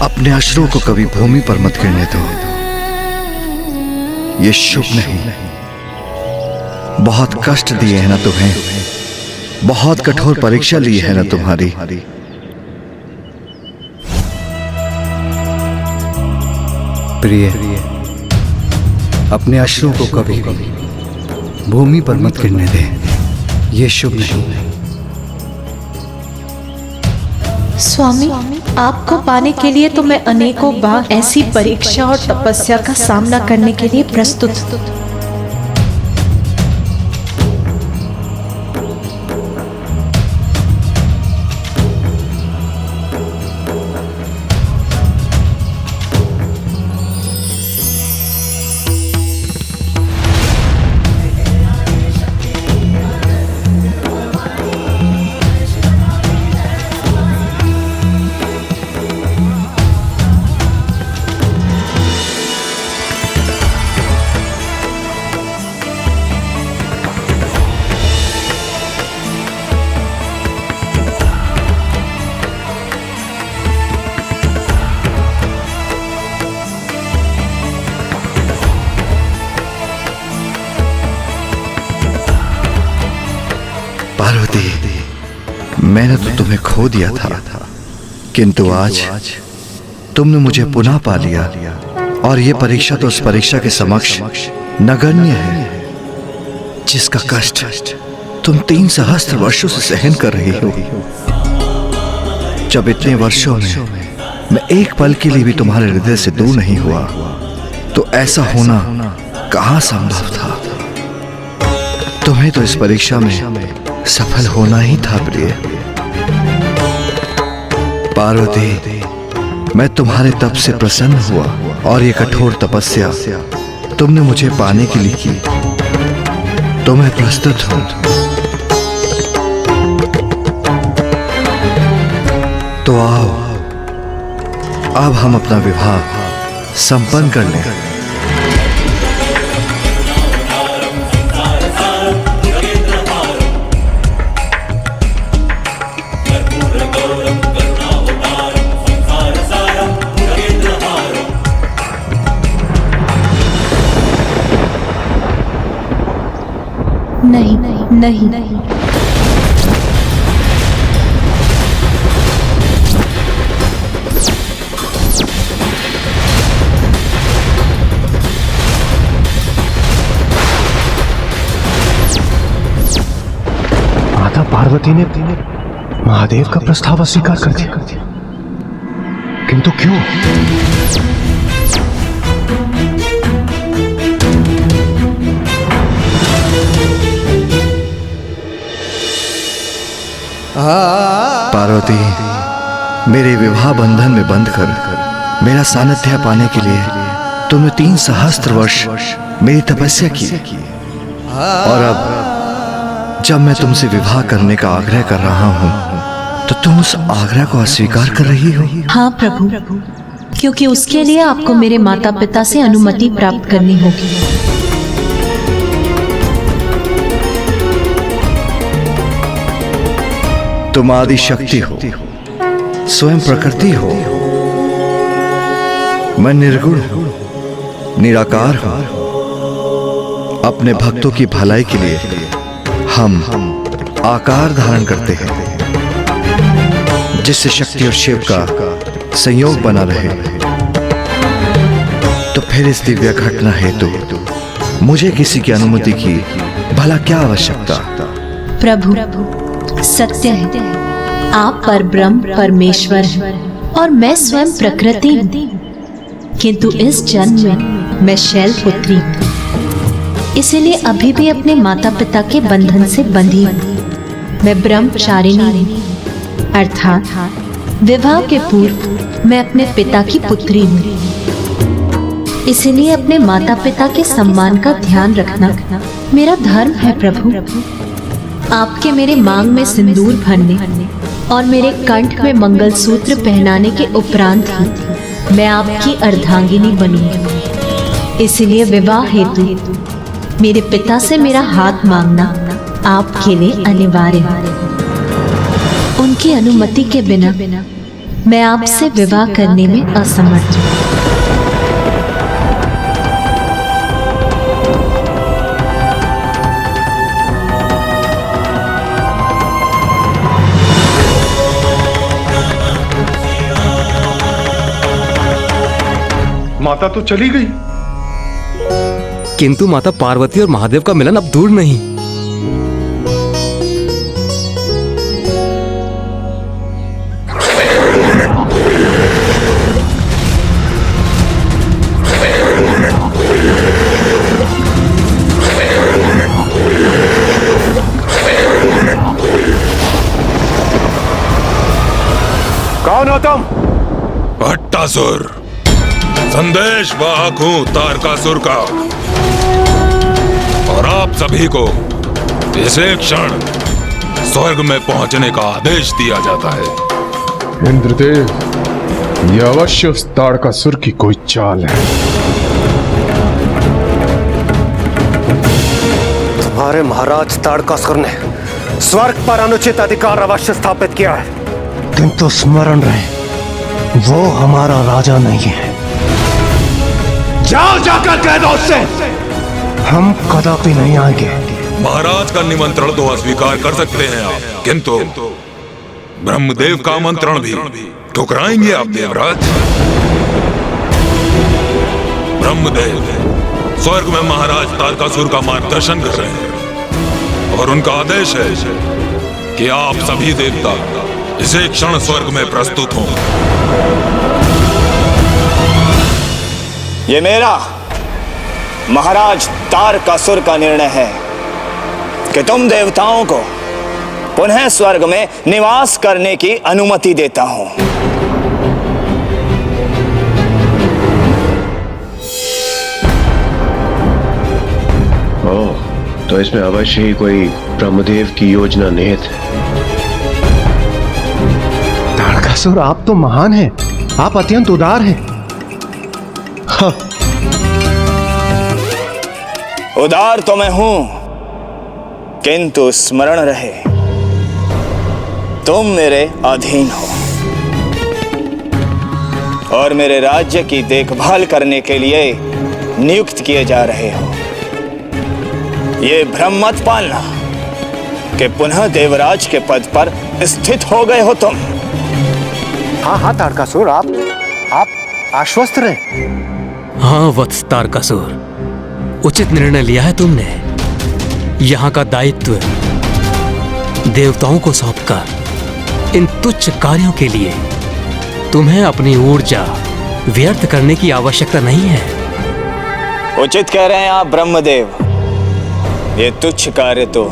Speaker 14: अपने अश्रुओं को कभी भूमि पर मत गिरने दो। ये शुभ नहीं। बहुत कष्ट दिए हैं ना तुम्हें, बहुत कठोर परीक्षा ली है ना तुम्हारी।
Speaker 19: प्रिय, अपने अश्रुओं को कभी भूमि पर मत गिरने दे। ये शुभ नहीं।
Speaker 11: स्वामी, आपको पाने के लिए तो मैं अनेकों बार ऐसी परीक्षा और तपस्या का सामना करने के लिए प्रस्तुत हूँ।
Speaker 14: पार्वती, मैंने तो तुम्हें खो दिया था, किंतु आज तुमने मुझे पुनः पा लिया। और यह परीक्षा तो उस परीक्षा के समक्ष नगण्य है, जिसका कष्ट तुम 3 सहस्त्र वर्षों से सहन कर रही हो। जब इतने वर्षों में मैं एक पल के लिए भी तुम्हारे हृदय से दूर नहीं हुआ, तो ऐसा होना कहां संभव था। तुम्हें तो इस परीक्षा में सफल होना ही था प्रिय। पार्वती, मैं तुम्हारे तप से प्रसन्न हुआ और ये कठोर तपस्या तुमने मुझे पाने के लिए की, तो मैं प्रस्तुत हूं। तो आओ, अब हम अपना विवाह संपन्न कर लें।
Speaker 17: नहीं नहीं नहीं।
Speaker 3: माता पार्वती ने महादेव का प्रस्ताव अस्वीकार कर दिया, किंतु क्यों?
Speaker 14: पार्वती, मेरे विवाह बंधन में बंध कर मेरा सानिध्य पाने के लिए तुमने 3 सहस्त्र वर्ष मेरी तपस्या की, और अब जब मैं तुमसे विवाह करने का आग्रह कर रहा हूं, तो तुम उस आग्रह को अस्वीकार कर रही हो।
Speaker 11: हाँ प्रभु, क्योंकि उसके लिए आपको मेरे माता पिता से अनुमति प्राप्त करनी होगी।
Speaker 14: तुम आदि शक्ति हो, स्वयं प्रकृति हो, मैं निर्गुण हूं, निराकार हूं। अपने भक्तों की भलाई के लिए हम आकार धारण करते हैं, जिससे शक्ति और शिव का संयोग बना रहे। तो फिर इस दिव्य घटना हेतु मुझे किसी की अनुमति की भला क्या आवश्यकता?
Speaker 11: प्रभु, सत्य है, आप परब्रह्म परमेश्वर हैं और मैं स्वयं प्रकृति हूँ। किंतु इस जन्म में मैं शैलपुत्री हूँ, इसीलिए अभी भी अपने माता पिता के बंधन से बंधी हूँ। मैं ब्रह्मचारिणी हूँ, अर्थात विवाह के पूर्व मैं अपने पिता की पुत्री हूँ। इसीलिए अपने माता पिता के सम्मान का ध्यान रखना मेरा धर्म है। प्रभु, आपके मेरे मांग में सिंदूर भरने और मेरे कंठ में मंगलसूत्र पहनाने के उपरांत ही मैं आपकी अर्धांगिनी बनूंगी। इसलिए विवाह हेतु मेरे पिता से मेरा हाथ मांगना आपके लिए अनिवार्य है। उनकी अनुमति के बिना मैं आपसे विवाह करने में असमर्थ हूँ।
Speaker 3: माता तो चली गई,
Speaker 5: किंतु माता पार्वती और महादेव का मिलन अब दूर नहीं।
Speaker 3: कौन हो तुम?
Speaker 4: भट्टासुर, संदेश वाहक हूं तारकासुर का, और आप सभी को इसी क्षण स्वर्ग में पहुंचने का आदेश दिया जाता है।
Speaker 9: इंद्रदेव, यह अवश्य उस तारकासुर की कोई चाल है।
Speaker 3: तुम्हारे महाराज तारकासुर ने स्वर्ग पर अनुचित अधिकार अवश्य स्थापित किया है, किंतु स्मरण रहे, वो हमारा राजा नहीं है। जाओ, जाकर कह दो उससे हम कदापि नहीं आएंगे।
Speaker 4: महाराज का निमंत्रण तो अस्वीकार कर सकते हैं आप, किंतु ब्रह्मदेव का आमंत्रण भी ठुकराएंगे आप देवराज। ब्रह्मदेव स्वर्ग में महाराज तारकासुर का मार्गदर्शन कर रहे हैं, और उनका आदेश है कि आप सभी देवता इसी क्षण स्वर्ग में प्रस्तुत हों।
Speaker 10: ये मेरा महाराज तारकासुर का निर्णय है कि तुम देवताओं को पुनः स्वर्ग में निवास करने की अनुमति देता हूं।
Speaker 3: ओह, तो इसमें अवश्य ही कोई ब्रह्मदेव की योजना निहित है। तारकासुर, आप तो महान हैं, आप अत्यंत उदार हैं। हाँ।
Speaker 10: उदार तो मैं हूं, किंतु स्मरण रहे, तुम मेरे अधीन हो और मेरे राज्य की देखभाल करने के लिए नियुक्त किए जा रहे हो। ये भ्रम मत पालना कि पुनः देवराज के पद पर स्थित हो गए हो तुम।
Speaker 3: हाँ हाँ तारकासुर, आप आश्वस्त रहे।
Speaker 5: हाँ वत्स तारकासुर, उचित निर्णय लिया है तुमने। यहाँ का दायित्व देवताओं को सौंपकर इन तुच्छ कार्यों के लिए तुम्हें अपनी ऊर्जा व्यर्थ करने की आवश्यकता नहीं है।
Speaker 10: उचित कह रहे हैं आप ब्रह्मदेव, ये तुच्छ कार्य तो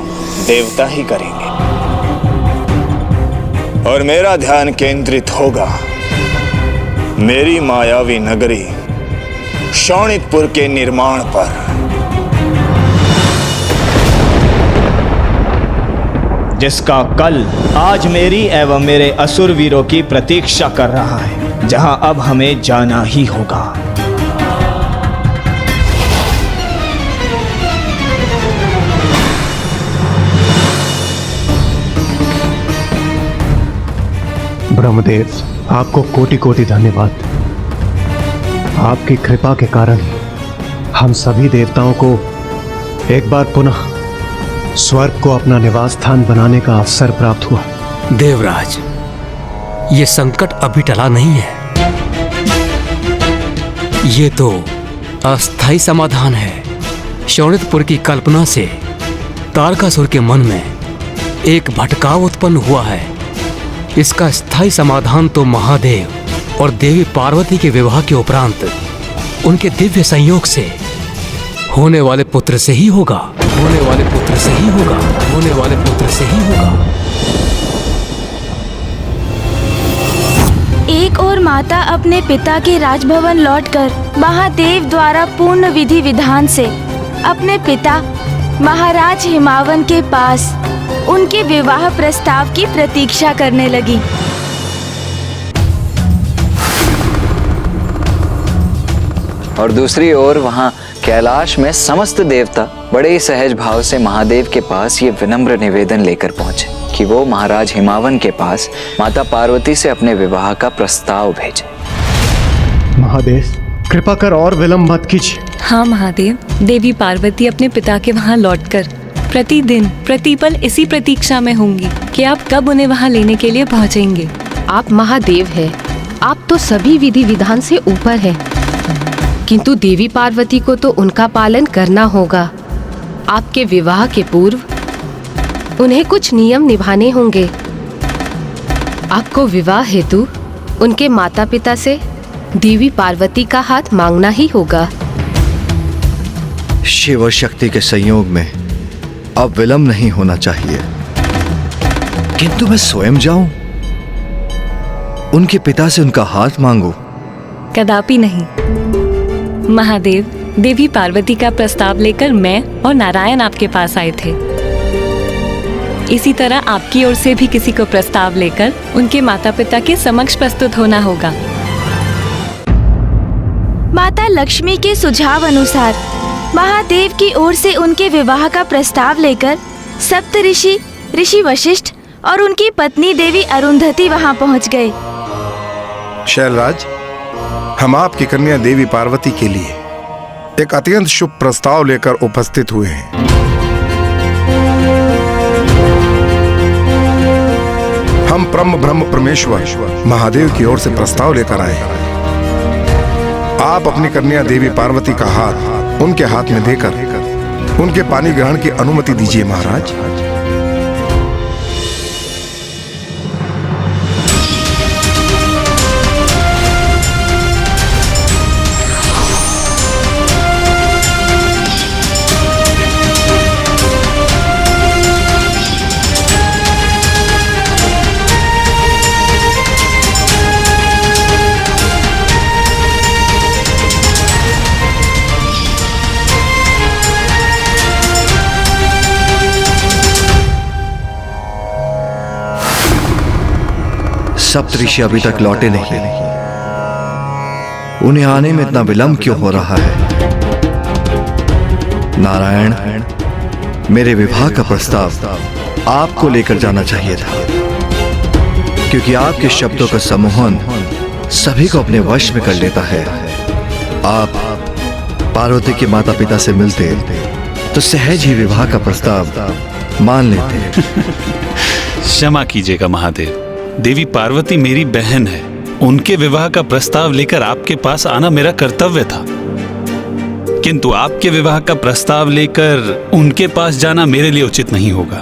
Speaker 10: देवता ही करेंगे, और मेरा ध्यान केंद्रित होगा मेरी मायावी नगरी शोणितपुर के निर्माण पर। जिसका कल आज मेरी एवं मेरे असुर वीरों की प्रतीक्षा कर रहा है, जहां अब हमें जाना ही होगा।
Speaker 3: ब्रह्मदेव, आपको कोटि कोटि धन्यवाद। आपकी कृपा के कारण हम सभी देवताओं को एक बार पुनः स्वर्ग को अपना निवास स्थान बनाने का अवसर प्राप्त हुआ।
Speaker 5: देवराज, ये संकट अभी टला नहीं है। ये तो अस्थायी समाधान है। शोणितपुर की कल्पना से तारकासुर के मन में एक भटकाव उत्पन्न हुआ है। इसका स्थायी समाधान तो महादेव और देवी पार्वती के विवाह के उपरांत उनके दिव्य संयोग से होने वाले पुत्र से ही होगा। होने वाले पुत्र से ही होगा। होने वाले पुत्र से ही होगा।
Speaker 13: एक और माता अपने पिता के राजभवन लौटकर महादेव द्वारा पूर्ण विधि विधान से अपने पिता महाराज हिमावन के पास उनके विवाह प्रस्ताव की प्रतीक्षा करने लगी।
Speaker 15: और दूसरी ओर वहां कैलाश में समस्त देवता बड़े ही सहज भाव से महादेव के पास ये विनम्र निवेदन लेकर पहुंचे कि वो महाराज हिमावन के पास माता पार्वती से अपने विवाह का प्रस्ताव भेजे।
Speaker 3: महादेव, कृपा कर और विलंब मत कीजिए।
Speaker 1: हाँ महादेव, देवी पार्वती अपने पिता के वहाँ लौटकर प्रतिदिन प्रतिपल इसी प्रतीक्षा में होंगी कि आप कब उन्हें वहाँ लेने के लिए पहुँचेंगे।
Speaker 2: आप महादेव हैं, आप तो सभी विधि विधान से ऊपर हैं, किंतु देवी पार्वती को तो उनका पालन करना होगा। आपके विवाह के पूर्व उन्हें कुछ नियम निभाने होंगे। आपको विवाह हेतु उनके माता पिता से देवी पार्वती का हाथ मांगना ही होगा।
Speaker 14: शिव शक्ति के संयोग में अब विलंब नहीं होना चाहिए, किंतु मैं स्वयं जाऊं, उनके पिता से उनका हाथ मांगू?
Speaker 1: कदापि नहीं महादेव, देवी पार्वती का प्रस्ताव लेकर मैं और नारायण आपके पास आए थे। इसी तरह आपकी ओर से भी किसी को प्रस्ताव लेकर उनके माता पिता के समक्ष प्रस्तुत होना होगा।
Speaker 13: माता लक्ष्मी के सुझाव अनुसार महादेव की ओर से उनके विवाह का प्रस्ताव लेकर सप्त ऋषि वशिष्ठ और उनकी पत्नी देवी अरुंधति वहां पहुंच गए।
Speaker 9: शैलराज, हम आपकी कन्या देवी पार्वती के लिए एक अत्यंत शुभ प्रस्ताव लेकर उपस्थित हुए हैं। हम ब्रह्म परमेश्वर महादेव की ओर से प्रस्ताव लेकर आए। आप अपनी कन्या देवी पार्वती का हाथ उनके हाथ में देकर उनके पानी ग्रहण की अनुमति दीजिए महाराज।
Speaker 14: सप्तऋषि अभी तक लौटे नहीं, उन्हें आने में इतना विलंब क्यों हो रहा है? नारायण, मेरे विवाह का प्रस्ताव आपको लेकर जाना चाहिए था, क्योंकि आपके शब्दों का सम्मोहन सभी को अपने वश में कर लेता है। आप पार्वती के माता पिता से मिलते तो सहज ही विवाह का प्रस्ताव मान लेते।
Speaker 8: क्षमा कीजिएगा महादेव, देवी पार्वती मेरी बहन है। उनके विवाह का प्रस्ताव लेकर आपके पास आना मेरा कर्तव्य था, किंतु आपके विवाह का प्रस्ताव लेकर उनके पास जाना मेरे लिए उचित नहीं होगा,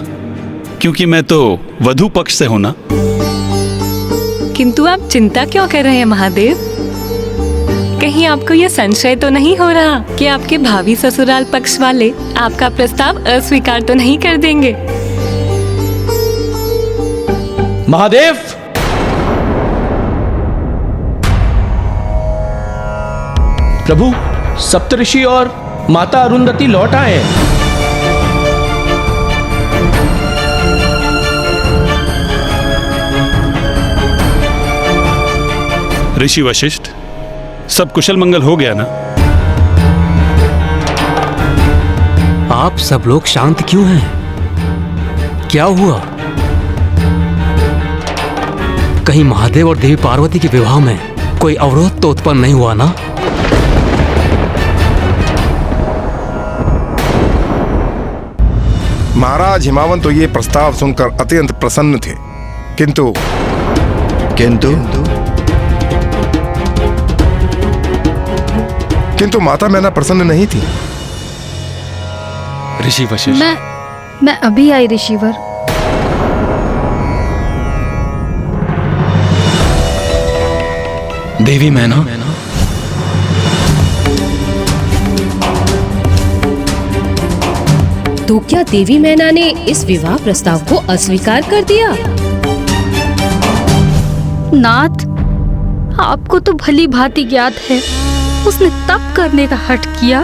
Speaker 8: क्योंकि मैं तो वधू पक्ष से हूं ना।
Speaker 1: किंतु आप चिंता क्यों कर रहे हैं महादेव? कहीं आपको यह संशय तो नहीं हो रहा कि आपके भावी ससुराल पक्ष वाले आपका प्रस्ताव अस्वीकार तो नहीं कर देंगे?
Speaker 20: महादेव, प्रभु, सप्तऋषि और माता अरुंधति लौट आए हैं।
Speaker 8: ऋषि वशिष्ठ, सब कुशल मंगल हो गया ना?
Speaker 5: आप सब लोग शांत क्यों हैं? क्या हुआ? कहीं महादेव और देवी पार्वती के विवाह में कोई अवरोध तो उत्पन्न नहीं हुआ ना?
Speaker 9: महाराज हिमावन तो ये प्रस्ताव सुनकर अत्यंत प्रसन्न थे, किंतु माता मैना प्रसन्न नहीं थी।
Speaker 8: ऋषि वशिष्ठ,
Speaker 6: मैं अभी आई ऋषिवर।
Speaker 8: देवी मैना,
Speaker 2: तो क्या देवी मैना ने इस विवाह प्रस्ताव को अस्वीकार कर दिया?
Speaker 6: नाथ, आपको तो भली भांति ज्ञात है, उसने तप करने का हठ किया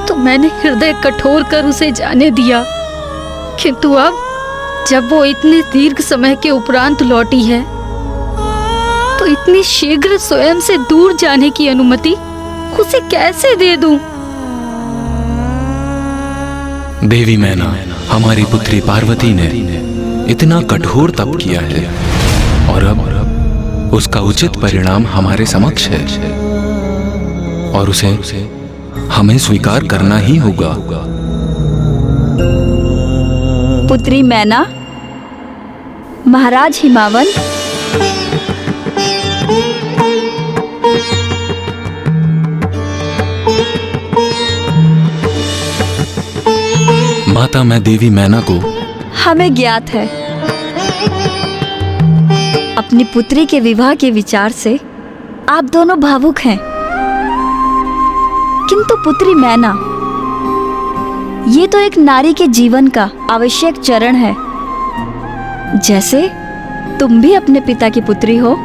Speaker 6: तो मैंने हृदय कठोर कर उसे जाने दिया, किंतु अब जब वो इतने दीर्घ समय के उपरांत लौटी है तो इतनी शीघ्र स्वयं से दूर जाने की अनुमति उसे कैसे दे दूं?
Speaker 8: देवी मैना, हमारी पुत्री पार्वती ने इतना कठोर तप किया है और अब उसका उचित परिणाम हमारे समक्ष है और उसे हमें स्वीकार करना ही होगा।
Speaker 17: पुत्री मैना, महाराज हिमावन,
Speaker 8: माता, मैं देवी मैना को
Speaker 17: हमें ज्ञात है अपनी पुत्री के विवाह के विचार से आप दोनों भावुक हैं, किंतु पुत्री मैना, ये तो एक नारी के जीवन का आवश्यक चरण है। जैसे तुम भी अपने पिता की पुत्री हो,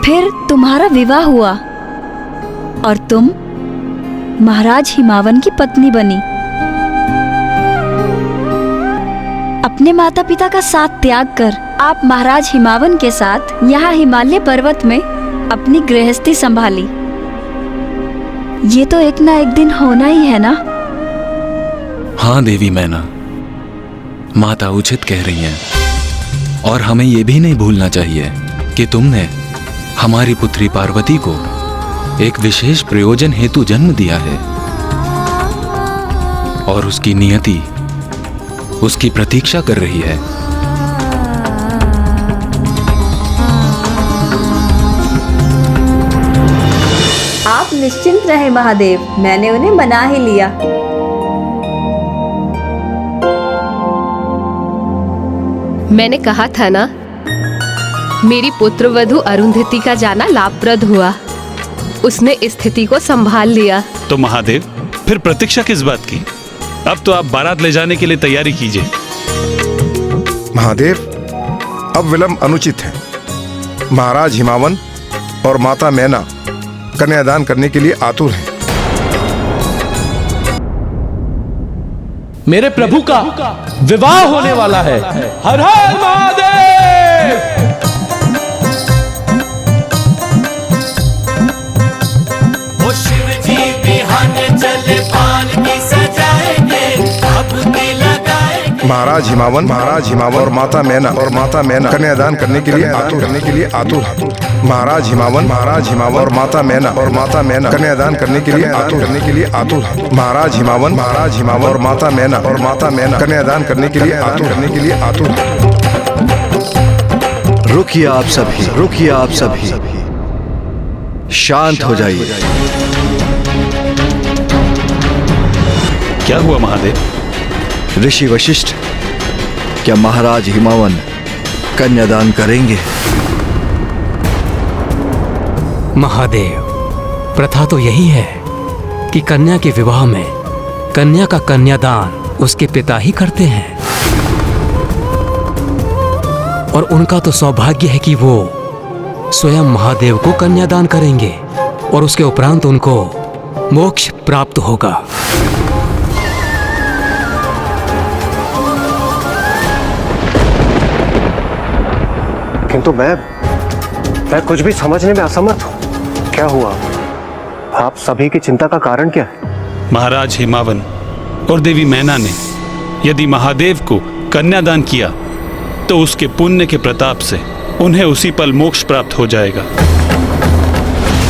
Speaker 17: फिर तुम्हारा विवाह हुआ और तुम महाराज हिमावन की पत्नी बनी। अपने माता पिता का साथ त्याग कर आप महाराज हिमावन के साथ यहाँ हिमालय पर्वत में अपनी गृहस्थी संभाली। ये तो एक ना एक दिन होना ही है ना?
Speaker 8: हाँ देवी मैना, माता उचित कह रही हैं और हमें ये भी नहीं भूलना चाहिए कि तुमने हमारी पुत्री पार्वती को एक विशेष प्रयोजन हेतु जन्म दिया है और उसकी नियति उसकी प्रतीक्षा कर रही है।
Speaker 17: आप निश्चिंत रहे महादेव, मैंने उन्हें मना ही लिया।
Speaker 2: मैंने कहा था ना, मेरी पुत्रवधू अरुंधति का जाना लाभप्रद हुआ। उसने स्थिति को संभाल लिया।
Speaker 8: तो महादेव, फिर प्रतीक्षा किस बात की? अब तो आप बारात ले जाने के लिए तैयारी कीजिए।
Speaker 9: महादेव, अब विलंब अनुचित है। महाराज हिमावन और माता मैना कन्यादान करने के लिए आतुर हैं।
Speaker 20: मेरे प्रभु का विवाह होने वाला है। हर हर महादेव।
Speaker 12: ओ शिव जी बिहाने चले पालकी सजाएंगे, भभूति लगाएंगे।
Speaker 9: महाराज हिमावन और माता मैना कन्यादान करने के लिए आतुर। महाराज हिमावन और माता मैना कन्यादान करने के लिए आतुर। महाराज हिमावन और माता मैना कन्यादान करने के लिए आतुर।
Speaker 14: रुकिए आप सभी, शांत हो जाइए।
Speaker 8: क्या हुआ महादेव?
Speaker 14: ऋषि वशिष्ठ, क्या महाराज हिमावन कन्यादान करेंगे?
Speaker 5: महादेव, प्रथा तो यही है कि कन्या के विवाह में कन्या का कन्यादान उसके पिता ही करते हैं और उनका तो सौभाग्य है कि वो स्वयं महादेव को कन्यादान करेंगे और उसके उपरांत उनको मोक्ष प्राप्त होगा।
Speaker 3: किंतु मैं कुछ भी समझने में असमर्थ हूं। क्या हुआ? आप सभी की चिंता का कारण क्या है?
Speaker 8: महाराज हिमावन और देवी मैना ने यदि महादेव को कन्यादान किया तो उसके पुण्य के प्रताप से उन्हें उसी पल मोक्ष प्राप्त हो जाएगा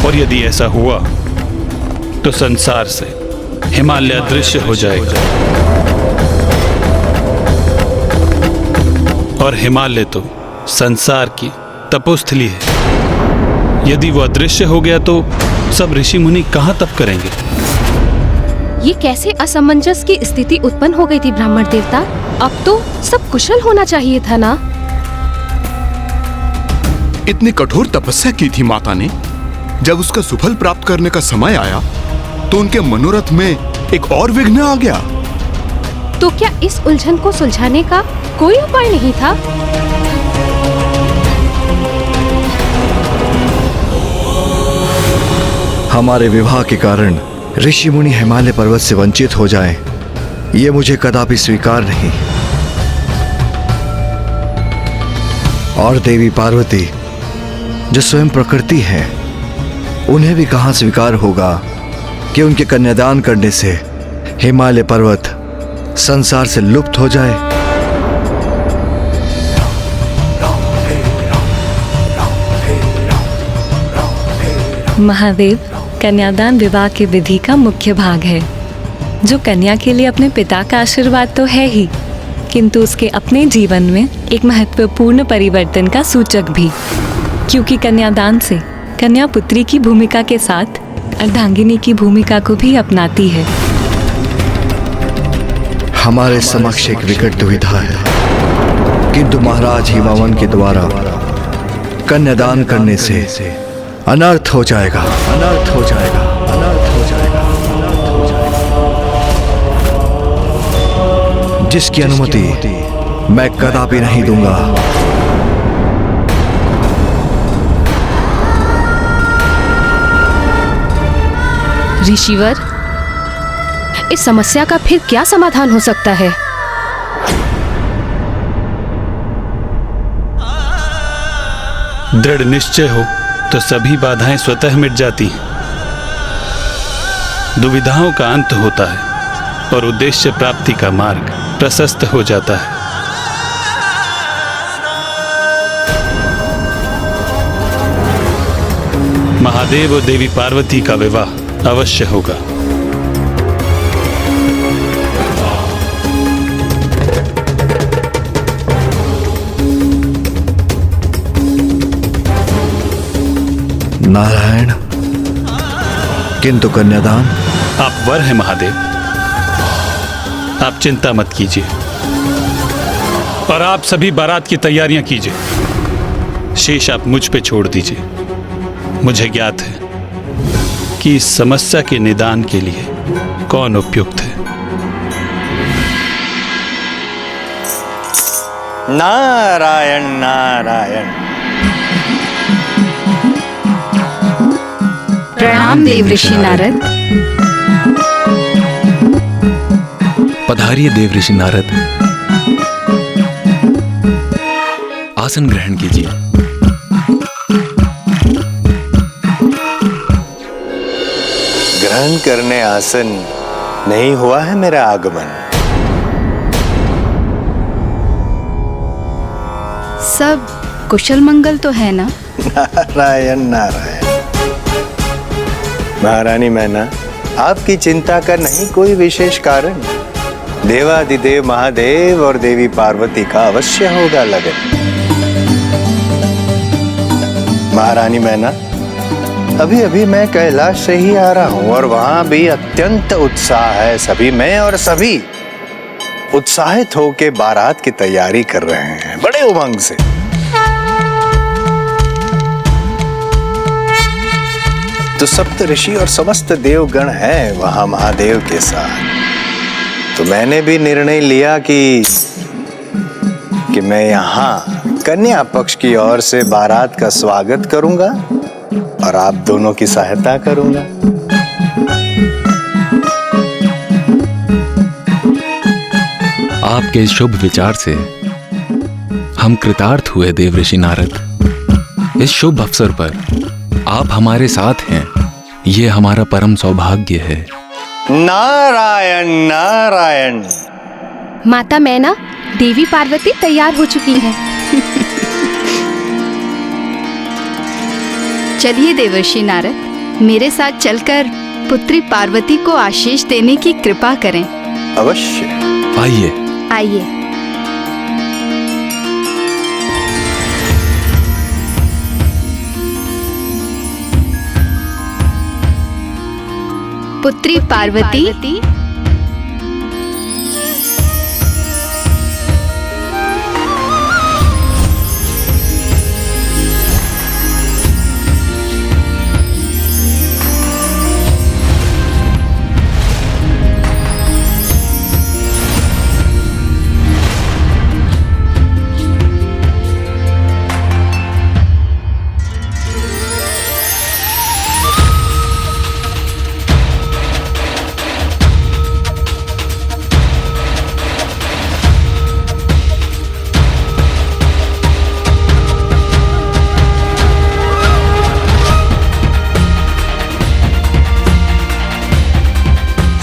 Speaker 8: और यदि ऐसा हुआ तो संसार से हिमालय अदृश्य हो जाएगा। और हिमालय तो संसार की तपोस्थली है। यदि वो अदृश्य हो गया तो सब ऋषि मुनि कहाँ तप करेंगे?
Speaker 2: ये कैसे असमंजस की स्थिति उत्पन्न हो गई थी ब्राह्मण देवता? अब तो सब कुशल होना चाहिए था ना?
Speaker 9: इतनी कठोर तपस्या की थी माता ने। जब उसका सुफल प्राप्त करने का समय आया तो उनके मनोरथ में एक और विघ्न आ गया।
Speaker 2: तो क्या इस उलझन को सुलझाने का कोई उपाय नहीं था?
Speaker 14: हमारे विवाह के कारण ऋषि मुनि हिमालय पर्वत से वंचित हो जाएं, ये मुझे कदापि स्वीकार नहीं। और देवी पार्वती जो स्वयं प्रकृति है, उन्हें भी कहां स्वीकार होगा कि उनके कन्यादान करने से हिमालय पर्वत संसार से लुप्त हो जाए।
Speaker 1: महादेव, कन्यादान विवाह की विधि का मुख्य भाग है, जो कन्या के लिए अपने पिता का आशीर्वाद तो है ही, किंतु उसके अपने जीवन में एक महत्वपूर्ण परिवर्तन का सूचक भी, क्योंकि कन्यादान से कन्या पुत्री की भूमिका के साथ अर्धांगिनी की भूमिका को भी अपनाती है।
Speaker 14: हमारे समक्ष एक विकट दुविधा है, किंतु महाराज हिमावन के द्वारा कन्यादान करने से अनर्थ हो जाएगा, अनर्थ हो जाएगा, अनर्थ हो जाएगा, अनर्थ हो जाएगा, जिसकी अनुमति मैं कदापि नहीं दूंगा।
Speaker 2: ऋषिवर, इस समस्या का फिर क्या समाधान हो सकता है?
Speaker 8: दृढ़ निश्चय हो तो सभी बाधाएं स्वतः मिट जाती हैं। दुविधाओं का अंत होता है और उद्देश्य प्राप्ति का मार्ग प्रशस्त हो जाता है। महादेव और देवी पार्वती का विवाह अवश्य होगा।
Speaker 14: नारायण, किंतु कन्यादान?
Speaker 8: आप वर हैं महादेव, आप चिंता मत कीजिए और आप सभी बारात की तैयारियां कीजिए। शेष आप मुझ पे छोड़ दीजिए। मुझे ज्ञात है कि इस समस्या के निदान के लिए कौन उपयुक्त है।
Speaker 10: नारायण नारायण।
Speaker 13: प्रणाम देव ऋषि नारद।
Speaker 21: पधारिए देव ऋषि नारद, आसन ग्रहण कीजिए।
Speaker 10: ग्रहण करने आसन नहीं हुआ है मेरा आगमन।
Speaker 13: सब कुशल मंगल तो है ना?
Speaker 10: नारायण नारायण। महारानी मैना, आपकी चिंता का नहीं कोई विशेष कारण। देवादिदेव महादेव और देवी पार्वती का अवश्य होगा लगन। महारानी मैना, अभी अभी मैं कैलाश से ही आ रहा हूं और वहां भी अत्यंत उत्साह है। सभी मैं और सभी उत्साहित होकर बारात की तैयारी कर रहे हैं बड़े उमंग से। तो सप्त ऋषि और समस्त देवगण हैं वहां महादेव के साथ। तो मैंने भी निर्णय लिया कि मैं यहाँ कन्या पक्ष की ओर से बारात का स्वागत करूंगा और आप दोनों की सहायता करूंगा।
Speaker 21: आपके इस शुभ विचार से हम कृतार्थ हुए देव ऋषि नारद। इस शुभ अवसर पर आप हमारे साथ हैं, ये हमारा परम सौभाग्य है।
Speaker 10: नारायण नारायण।
Speaker 2: माता मैना, देवी पार्वती तैयार हो चुकी हैं।
Speaker 13: चलिए देवर्षि नारद, मेरे साथ चलकर पुत्री पार्वती को आशीष देने की कृपा करें।
Speaker 10: अवश्य।
Speaker 21: आइए
Speaker 13: आइए।
Speaker 6: पुत्री पार्वती,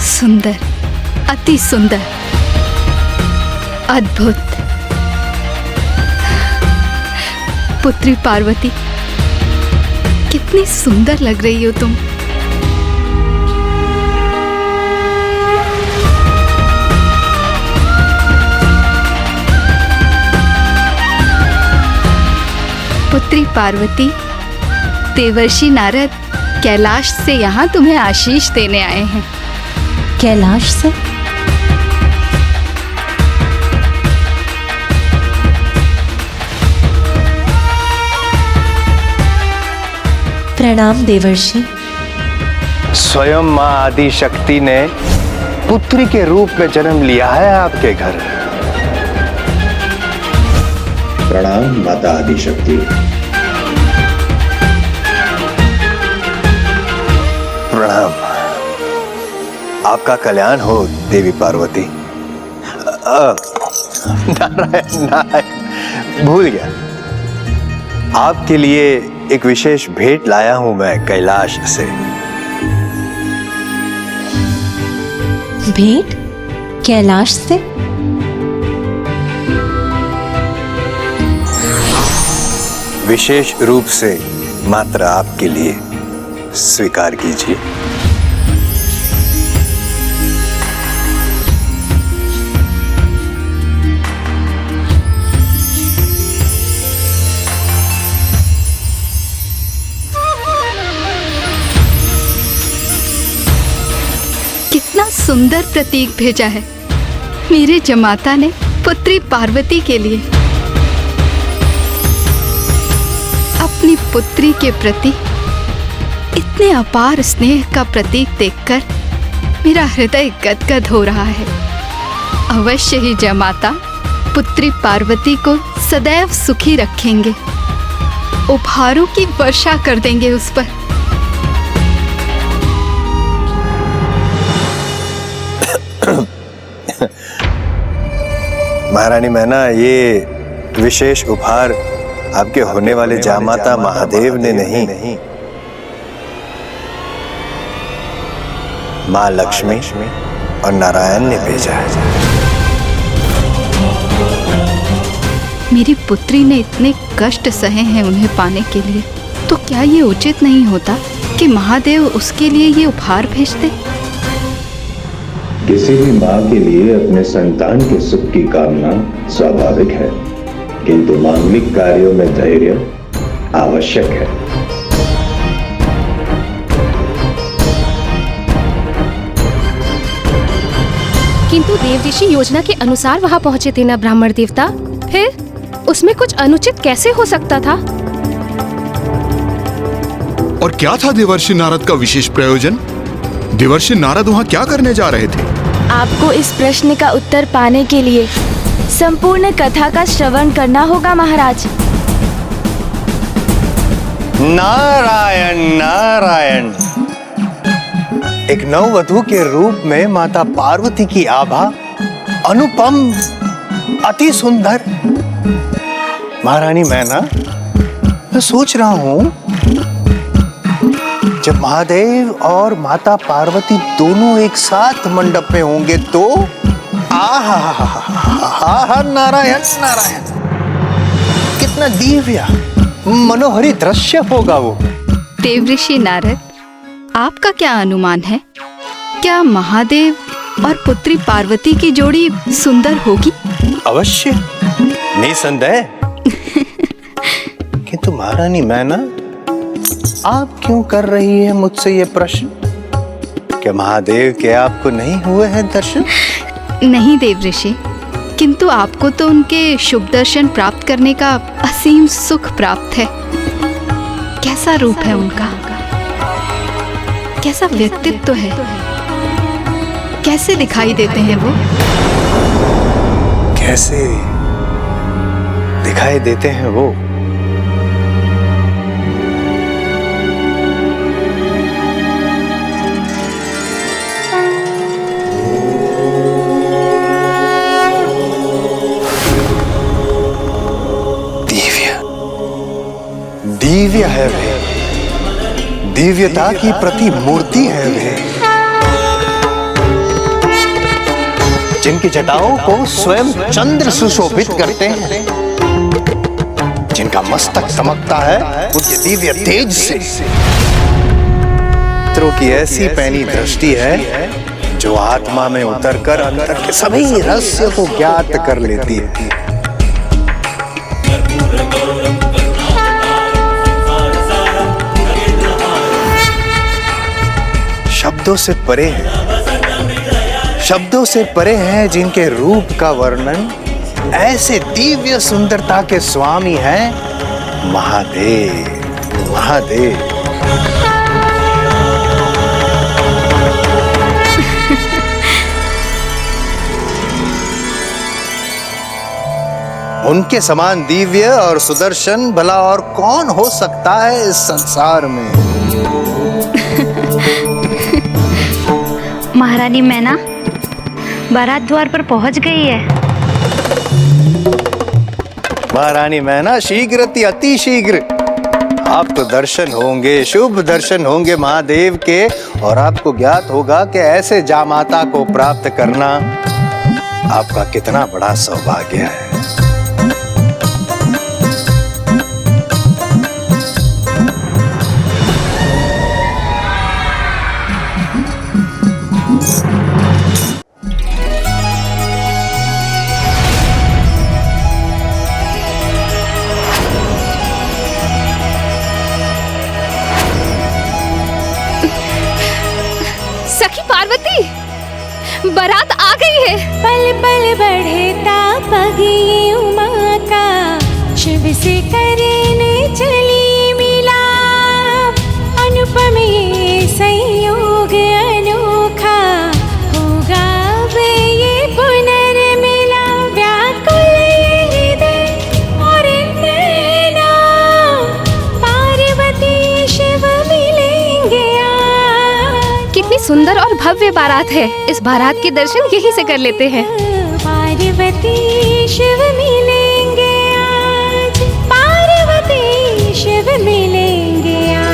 Speaker 6: सुंदर, अति सुंदर, अद्भुत। पुत्री पार्वती, कितनी सुंदर लग रही हो तुम। पुत्री पार्वती, देवर्षि नारद कैलाश से यहाँ तुम्हें आशीष देने आए हैं।
Speaker 11: कैलाश से? प्रणाम देवर्षि।
Speaker 14: स्वयं माँ आदि शक्ति ने पुत्री के रूप में जन्म लिया है आपके घर।
Speaker 7: प्रणाम माता आदि शक्ति।
Speaker 14: प्रणाम। आपका कल्याण हो देवी पार्वती। नारायण नारायण, भूल गया। आपके लिए एक विशेष भेंट लाया हूं मैं कैलाश से।
Speaker 11: भेंट? कैलाश से?
Speaker 14: विशेष रूप से मात्र आपके लिए, स्वीकार कीजिए।
Speaker 6: कितना सुंदर प्रतीक भेजा है मेरे जमाता ने पुत्री पार्वती के लिए। अपनी पुत्री के प्रति इतने अपार स्नेह का प्रतीक देखकर मेरा हृदय गदगद हो रहा है। अवश्य ही जमाता पुत्री पार्वती को सदैव सुखी रखेंगे, उपहारों की वर्षा कर देंगे उस पर।
Speaker 14: महारानी मैना, ये विशेष उपहार आपके होने वाले जामाता महादेव ने नहीं, माँ लक्ष्मी और नारायण ने भेजा है।
Speaker 6: मेरी पुत्री ने इतने कष्ट सहे हैं उन्हें पाने के लिए, तो क्या ये उचित नहीं होता कि महादेव उसके लिए ये उपहार भेजते?
Speaker 7: किसी भी माँ के लिए अपने संतान के सुख की कामना स्वाभाविक है, किंतु मांगलिक कार्यों में धैर्य आवश्यक है।
Speaker 2: किंतु देव ऋषि योजना के अनुसार वहाँ पहुँचे थे ना ब्राह्मण देवता, फिर उसमें कुछ अनुचित कैसे हो सकता था?
Speaker 9: और क्या था देवर्षि नारद का विशेष प्रयोजन? देवर्षि नारद वहाँ क्या करने जा रहे थे?
Speaker 13: आपको इस प्रश्न का उत्तर पाने के लिए संपूर्ण कथा का श्रवण करना होगा महाराज।
Speaker 14: नारायण नारायण। एक नववधू के रूप में माता पार्वती की आभा अनुपम, अति सुंदर। महारानी मैं सोच रहा हूं, जब महादेव और माता पार्वती दोनों एक साथ मंडप में होंगे तो आहा नारायण नारायण, कितना दिव्य मनोहरी दृश्य होगा वो।
Speaker 6: देवऋषि नारद, आपका क्या अनुमान है? क्या महादेव और पुत्री पार्वती की जोड़ी सुंदर होगी?
Speaker 14: अवश्य, निसंदेह। किंतु महारानी मैना, आप क्यों कर रही है मुझसे ये प्रश्न? क्या महादेव के आपको नहीं हुए हैं दर्शन?
Speaker 16: नहीं देव ऋषि, किंतु आपको तो उनके शुभ दर्शन प्राप्त करने का असीम सुख प्राप्त है। कैसा रूप है उनका, कैसा व्यक्तित्व है, कैसे दिखाई देते हैं वो?
Speaker 14: कैसे दिखाई देते हैं वो? दिव्य है वे, दिव्यता की प्रतिमूर्ति है वे, जिनकी जटाओं को स्वयं चंद्र सुशोभित करते हैं, जिनका मस्तक चमकता है उनके दिव्य तेज से। मित्रों की ऐसी पैनी दृष्टि है जो आत्मा में उतरकर अंतर के सभी रहस्य को ज्ञात कर लेती है। शब्दों से परे है, शब्दों से परे हैं जिनके रूप का वर्णन ऐसे दिव्य सुंदरता के स्वामी हैं महादेव। महादेव उनके समान दिव्य और सुदर्शन भला और कौन हो सकता है इस संसार में?
Speaker 22: महारानी मैना बारात द्वार पर पहुंच गई है।
Speaker 14: महारानी मैना शीघ्र अति शीघ्र आपको दर्शन होंगे, शुभ दर्शन होंगे महादेव के, और आपको ज्ञात होगा कि ऐसे जामाता को प्राप्त करना आपका कितना बड़ा सौभाग्य है।
Speaker 2: सखी पार्वती, बारात आ गई है।
Speaker 23: पल पल बढ़ता पगी उमा का, शिव से करने चली मिलाप। अनुपम ये संयोग अनोखा, होगा वे ये पुनर्मिलन। व्याकुल हृदय और नैना, पार्वती शिव मिलेंगे आज।
Speaker 2: कितनी सुंदर और भव्य बारात है। इस बारात के दर्शन यहीं से कर लेते हैं।
Speaker 23: पार्वती शिव मिलेंगे आज, पार्वती शिव मिलेंगे आज।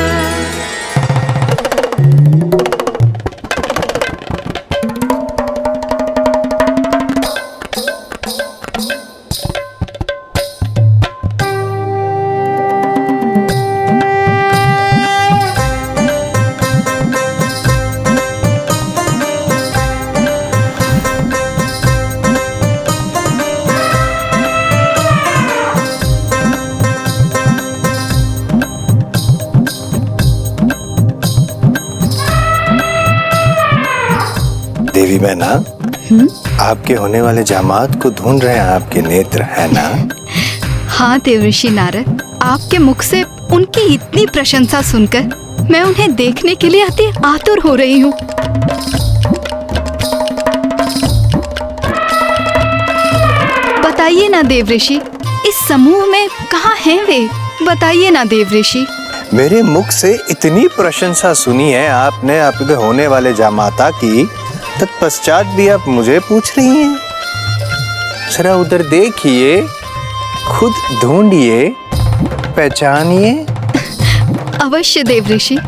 Speaker 14: देवी मैना, आपके होने वाले जामात को ढूंढ रहे हैं आपके नेत्र, है ना?
Speaker 16: हाँ देवर्षि नारद, आपके मुख से उनकी इतनी प्रशंसा सुनकर मैं उन्हें देखने के लिए अति आतुर हो रही हूँ। बताइए ना देवऋषि, इस समूह में कहाँ हैं वे? बताइए ना देवऋषि।
Speaker 14: मेरे मुख से इतनी प्रशंसा सुनी है आपने अपने होने वाले जामाता की, तत्पश्चात भी आप मुझे पूछ रही हैं? जरा उधर देखिए, खुद ढूंढिए, पहचानिए।
Speaker 16: अवश्य देवऋषि।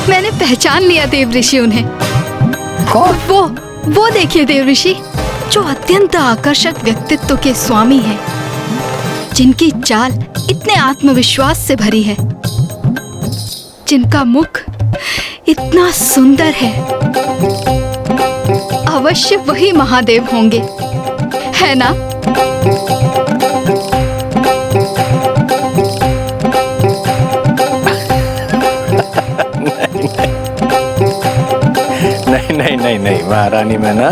Speaker 16: मैंने पहचान लिया देवऋषि उन्हें। कौन? वो देखिए देवऋषि, जो अत्यंत आकर्षक व्यक्तित्व के स्वामी हैं, जिनकी चाल इतने आत्मविश्वास से भरी है, जिनका मुख इतना सुंदर है, अवश्य वही महादेव होंगे, है ना?
Speaker 4: नहीं महारानी मैना,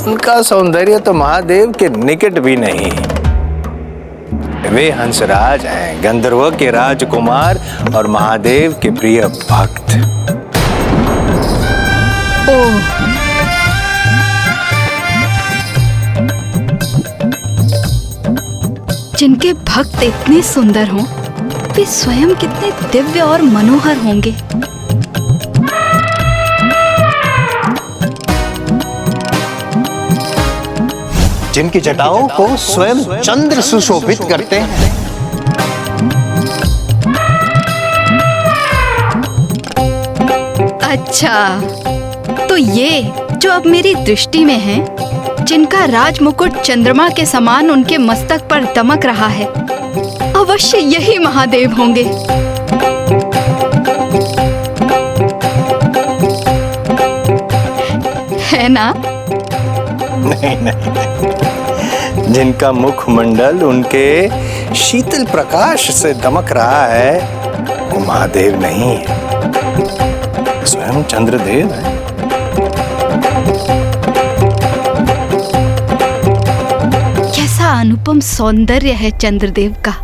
Speaker 4: उनका सौंदर्य तो महादेव के निकट भी नहीं। वे हंसराज हैं, गंधर्वों के राजकुमार और महादेव के प्रिय भक्त।
Speaker 16: ओह, जिनके भक्त इतने सुंदर हों, वे स्वयं कितने दिव्य और मनोहर होंगे।
Speaker 4: जिनकी जटाओं को स्वयं चंद्र सुशोभित करते हैं।
Speaker 16: अच्छा, तो ये जो अब मेरी दृष्टि में हैं, जिनका राजमुकुट चंद्रमा के समान उनके मस्तक पर दमक रहा है, अवश्य यही महादेव होंगे। है ना?
Speaker 4: नहीं, जिनका मुखमंडल उनके शीतल प्रकाश से दमक रहा है, वो महादेव नहीं है, स्वयं चंद्रदेव है।
Speaker 16: कैसा अनुपम सौंदर्य है चंद्रदेव का,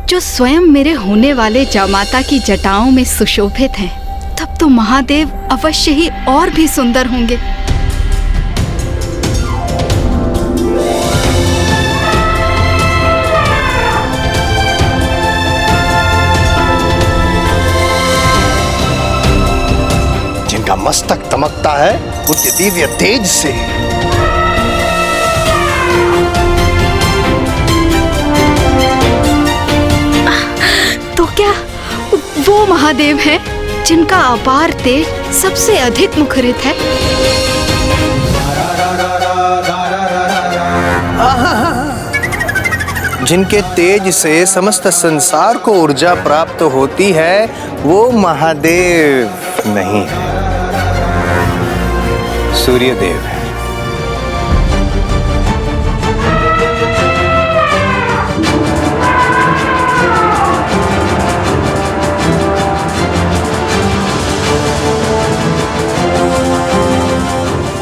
Speaker 16: जो स्वयं मेरे होने वाले जामाता की जटाओं में सुशोभित हैं। तब तो महादेव अवश्य ही और भी सुंदर होंगे।
Speaker 4: जिनका मस्तक दमकता है उनके दिव्य तेज से।
Speaker 16: तो क्या वो महादेव है जिनका अपार तेज सबसे अधिक मुखरित है?
Speaker 4: जिनके तेज से समस्त संसार को ऊर्जा प्राप्त होती है, वो महादेव नहीं है, सूर्यदेव है।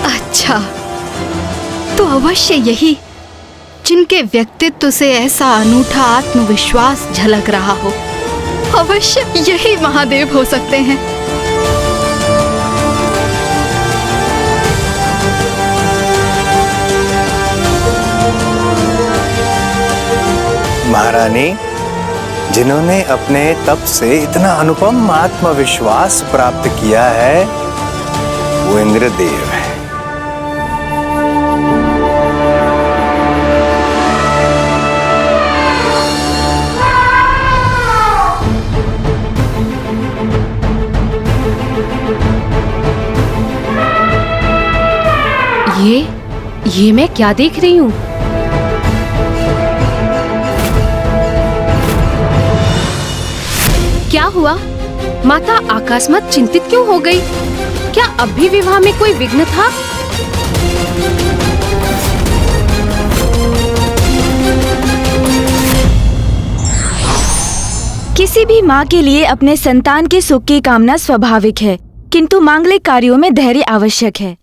Speaker 16: अच्छा, तो अवश्य यही जिनके व्यक्तित्व से ऐसा अनूठा आत्मविश्वास झलक रहा हो, अवश्य यही महादेव हो सकते हैं।
Speaker 4: महारानी, जिन्होंने अपने तप से इतना अनुपम आत्मविश्वास प्राप्त किया है, वो इंद्रदेव है।
Speaker 2: ये मैं क्या देख रही हूँ? क्या हुआ? माता अकस्मात चिंतित क्यों हो गई? क्या अब भी विवाह में कोई विघ्न था?
Speaker 13: किसी भी माँ के लिए अपने संतान के सुख की कामना स्वाभाविक है, किंतु मांगलिक कार्यों में धैर्य आवश्यक है।